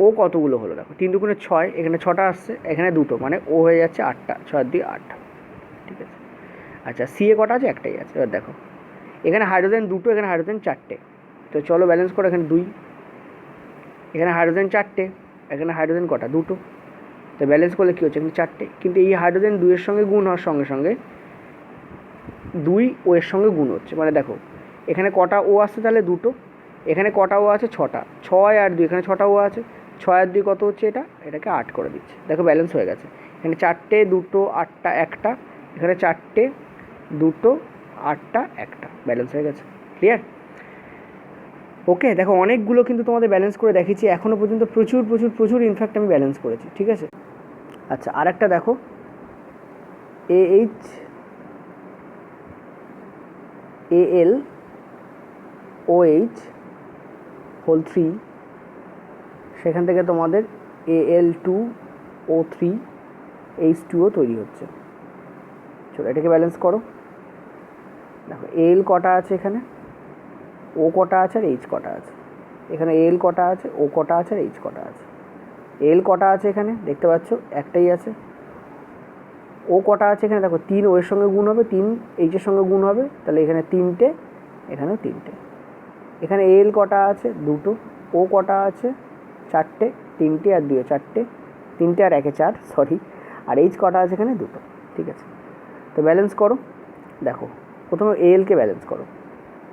ও কতগুলো হলো দেখো 3 2 6, এখানে 6টা আসছে, এখানে দুটো, মানে ও হয়ে যাচ্ছে 8টা, 6 2 8। ঠিক আছে, আচ্ছা সি এ কটা আছে, একটাই আছে। এবার দেখো এখানে হাইড্রোজেন দুটো, এখানে হাইড্রোজেন 4টে। তো চলো ব্যালেন্স করো, এখানে 2, এখানে হাইড্রোজেন 4টে, এখানে হাইড্রোজেন কটা, দুটো। তো ব্যালেন্স করলে কী হচ্ছে, এখানে 4টে, কিন্তু এই হাইড্রোজেন 2 এর সঙ্গে গুণ হওয়ার সঙ্গে সঙ্গে 2 ও এর সঙ্গে গুণ হচ্ছে, মানে দেখো এখানে কটা ও আসছে, তাহলে দুটো, এখানে কটা ও আছে, 6টা, 6 আর 2, এখানে 6টা ও আছে, 6 আর 2 কত হচ্ছে, এটাকে 8 করে দিচ্ছে। দেখো ব্যালেন্স হয়ে গেছে, এখানে 4টে, দুটো, 8টা, একটা, এখানে 4টে, দুটো, 8টা, একটা, ব্যালেন্স হয়ে গেছে। ক্লিয়ার? ওকে, দেখো অনেকগুলো কিন্তু তোমাদের ব্যালেন্স করে দেখিয়েছি এখনও পর্যন্ত, প্রচুর প্রচুর প্রচুর ইনফ্যাক্ট আমি ব্যালেন্স করেছি। ঠিক আছে, আচ্ছা আরেকটা দেখো, AH AL OH হোল 3, সেখান থেকে তোমাদের Al2O3 H2O তৈরি হচ্ছে। চলো এটাকে ব্যালেন্স করো। দেখো এল কটা আছে, এখানে ও কটা আছে, আর এইচ কটা আছে, এখানে এল কটা আছে, ও কটা আছে, আর এইচ কটা আছে। এল কটা আছে, এখানে দেখতে পাচ্ছ একটাই আছে। ও কটা আছে, এখানে দেখো 3 ও এর সঙ্গে গুণ হবে, 3 এইচের সঙ্গে গুণ হবে, তাহলে এখানে 3টে, এখানেও 3টে। এখানে এল কটা আছে, দুটো। ও কটা আছে, 4টে, 3টে আর 2 4টে, 3টে আর 1 4, সরি। আর এইচ কটা আছে, এখানে দুটো। ঠিক আছে, তো ব্যালেন্স করো। দেখো প্রথমে এলকে ব্যালেন্স করো,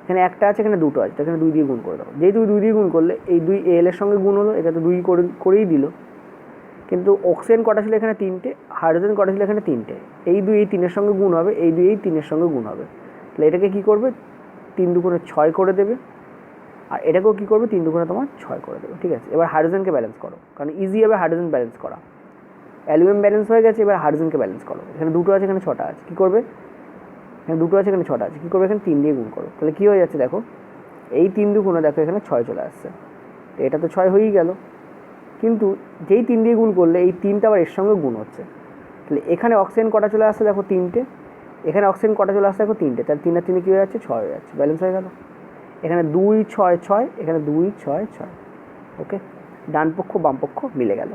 এখানে একটা আছে, এখানে দুটো আছে, তো এখানে 2 দিয়ে গুণ করে দাও। যেই 2 দিয়ে গুণ করলে এই 2 এল এর সঙ্গে গুণ হলো, এটা তো 2 করেই দিল। কিন্তু অক্সিজেন কটা ছিল, এখানে 3টে, হাইড্রোজেন কটা ছিল, এখানে 3টে। এই 2 এই 3-এর সঙ্গে গুণ হবে, এই 2 এই 3-এর সঙ্গে গুণ হবে, তাহলে এটাকে কী করবে, 3 2 6 করে দেবে, আর এটাকেও কী করবে, 3 2 তোমার 6 করে দেবে। ঠিক আছে, এবার হাইড্রোজেনকে ব্যালেন্স করো, কারণ ইজি হবে হাইড্রোজেন ব্যালেন্স করা। অ্যালুমিনিয়াম ব্যালেন্স হয়ে গেছে, এবার হাইড্রোজেনকে ব্যালেন্স করো। এখানে দুটো আছে, এখানে 6টা আছে, কী করবে, এখানে দুটো আছে, এখানে 6টা আছে, কী করবে, এখানে 3 দিয়ে গুণ করো, তাহলে কী হয়ে যাচ্ছে দেখো, এই 3 2 দেখো এখানে 6 চলে আসছে, তো এটা তো 6 হয়েই গেল। কিন্তু যেই 3 দিয়ে গুণ করলে এই 3টা আবার এর সঙ্গে গুণ হচ্ছে, তাহলে এখানে অক্সিজেন কটা চলে আসছে দেখো, 3টে, এখানে অক্সিজেন কটা চলে আসছে দেখো, 3টে, তাহলে 3 আর 3 কী হয়ে যাচ্ছে, 6 হয়ে যাচ্ছে, ব্যালেন্স হয়ে গেল। এখানে 2 6 6, এখানে 2 6 6। ওকে, ডান পক্ষ বাম পক্ষ মিলে গেল।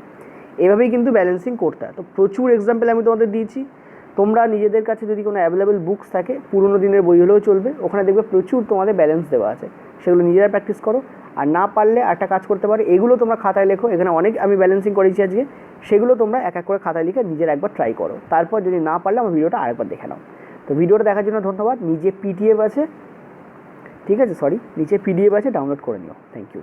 এভাবেই কিন্তু ব্যালেন্সিং করতে হয়। তো প্রচুর এক্সাম্পল আমি তোমাদের দিয়েছি, তোমরা নিজেদের কাছে যদি কোনো অ্যাভেলেবেল বুকস থাকে, পুরোনো দিনের বই হলেও চলবে, ওখানে দেখবে প্রচুর তোমাদের ব্যালেন্স দেওয়া আছে, সেগুলো নিজেরা প্র্যাকটিস করো। আর না পারলে একটা কাজ করতে পারো, এগুলো তোমরা খাতায় লেখো, এখানে অনেক আমি ব্যালেন্সিং করেছি আজকে, সেগুলো তোমরা এক এক করে খাতায় লিখে নিজের একবার ট্রাই করো। তারপর যদি না পারলে আমার ভিডিওটা আরেকবার দেখে নাও। তো ভিডিওটা দেখার জন্য ধন্যবাদ। নিচে পিডিএফ আছে, ঠিক আছে, নিচে পিডিএফ আছে, ডাউনলোড করে নিও। Thank you.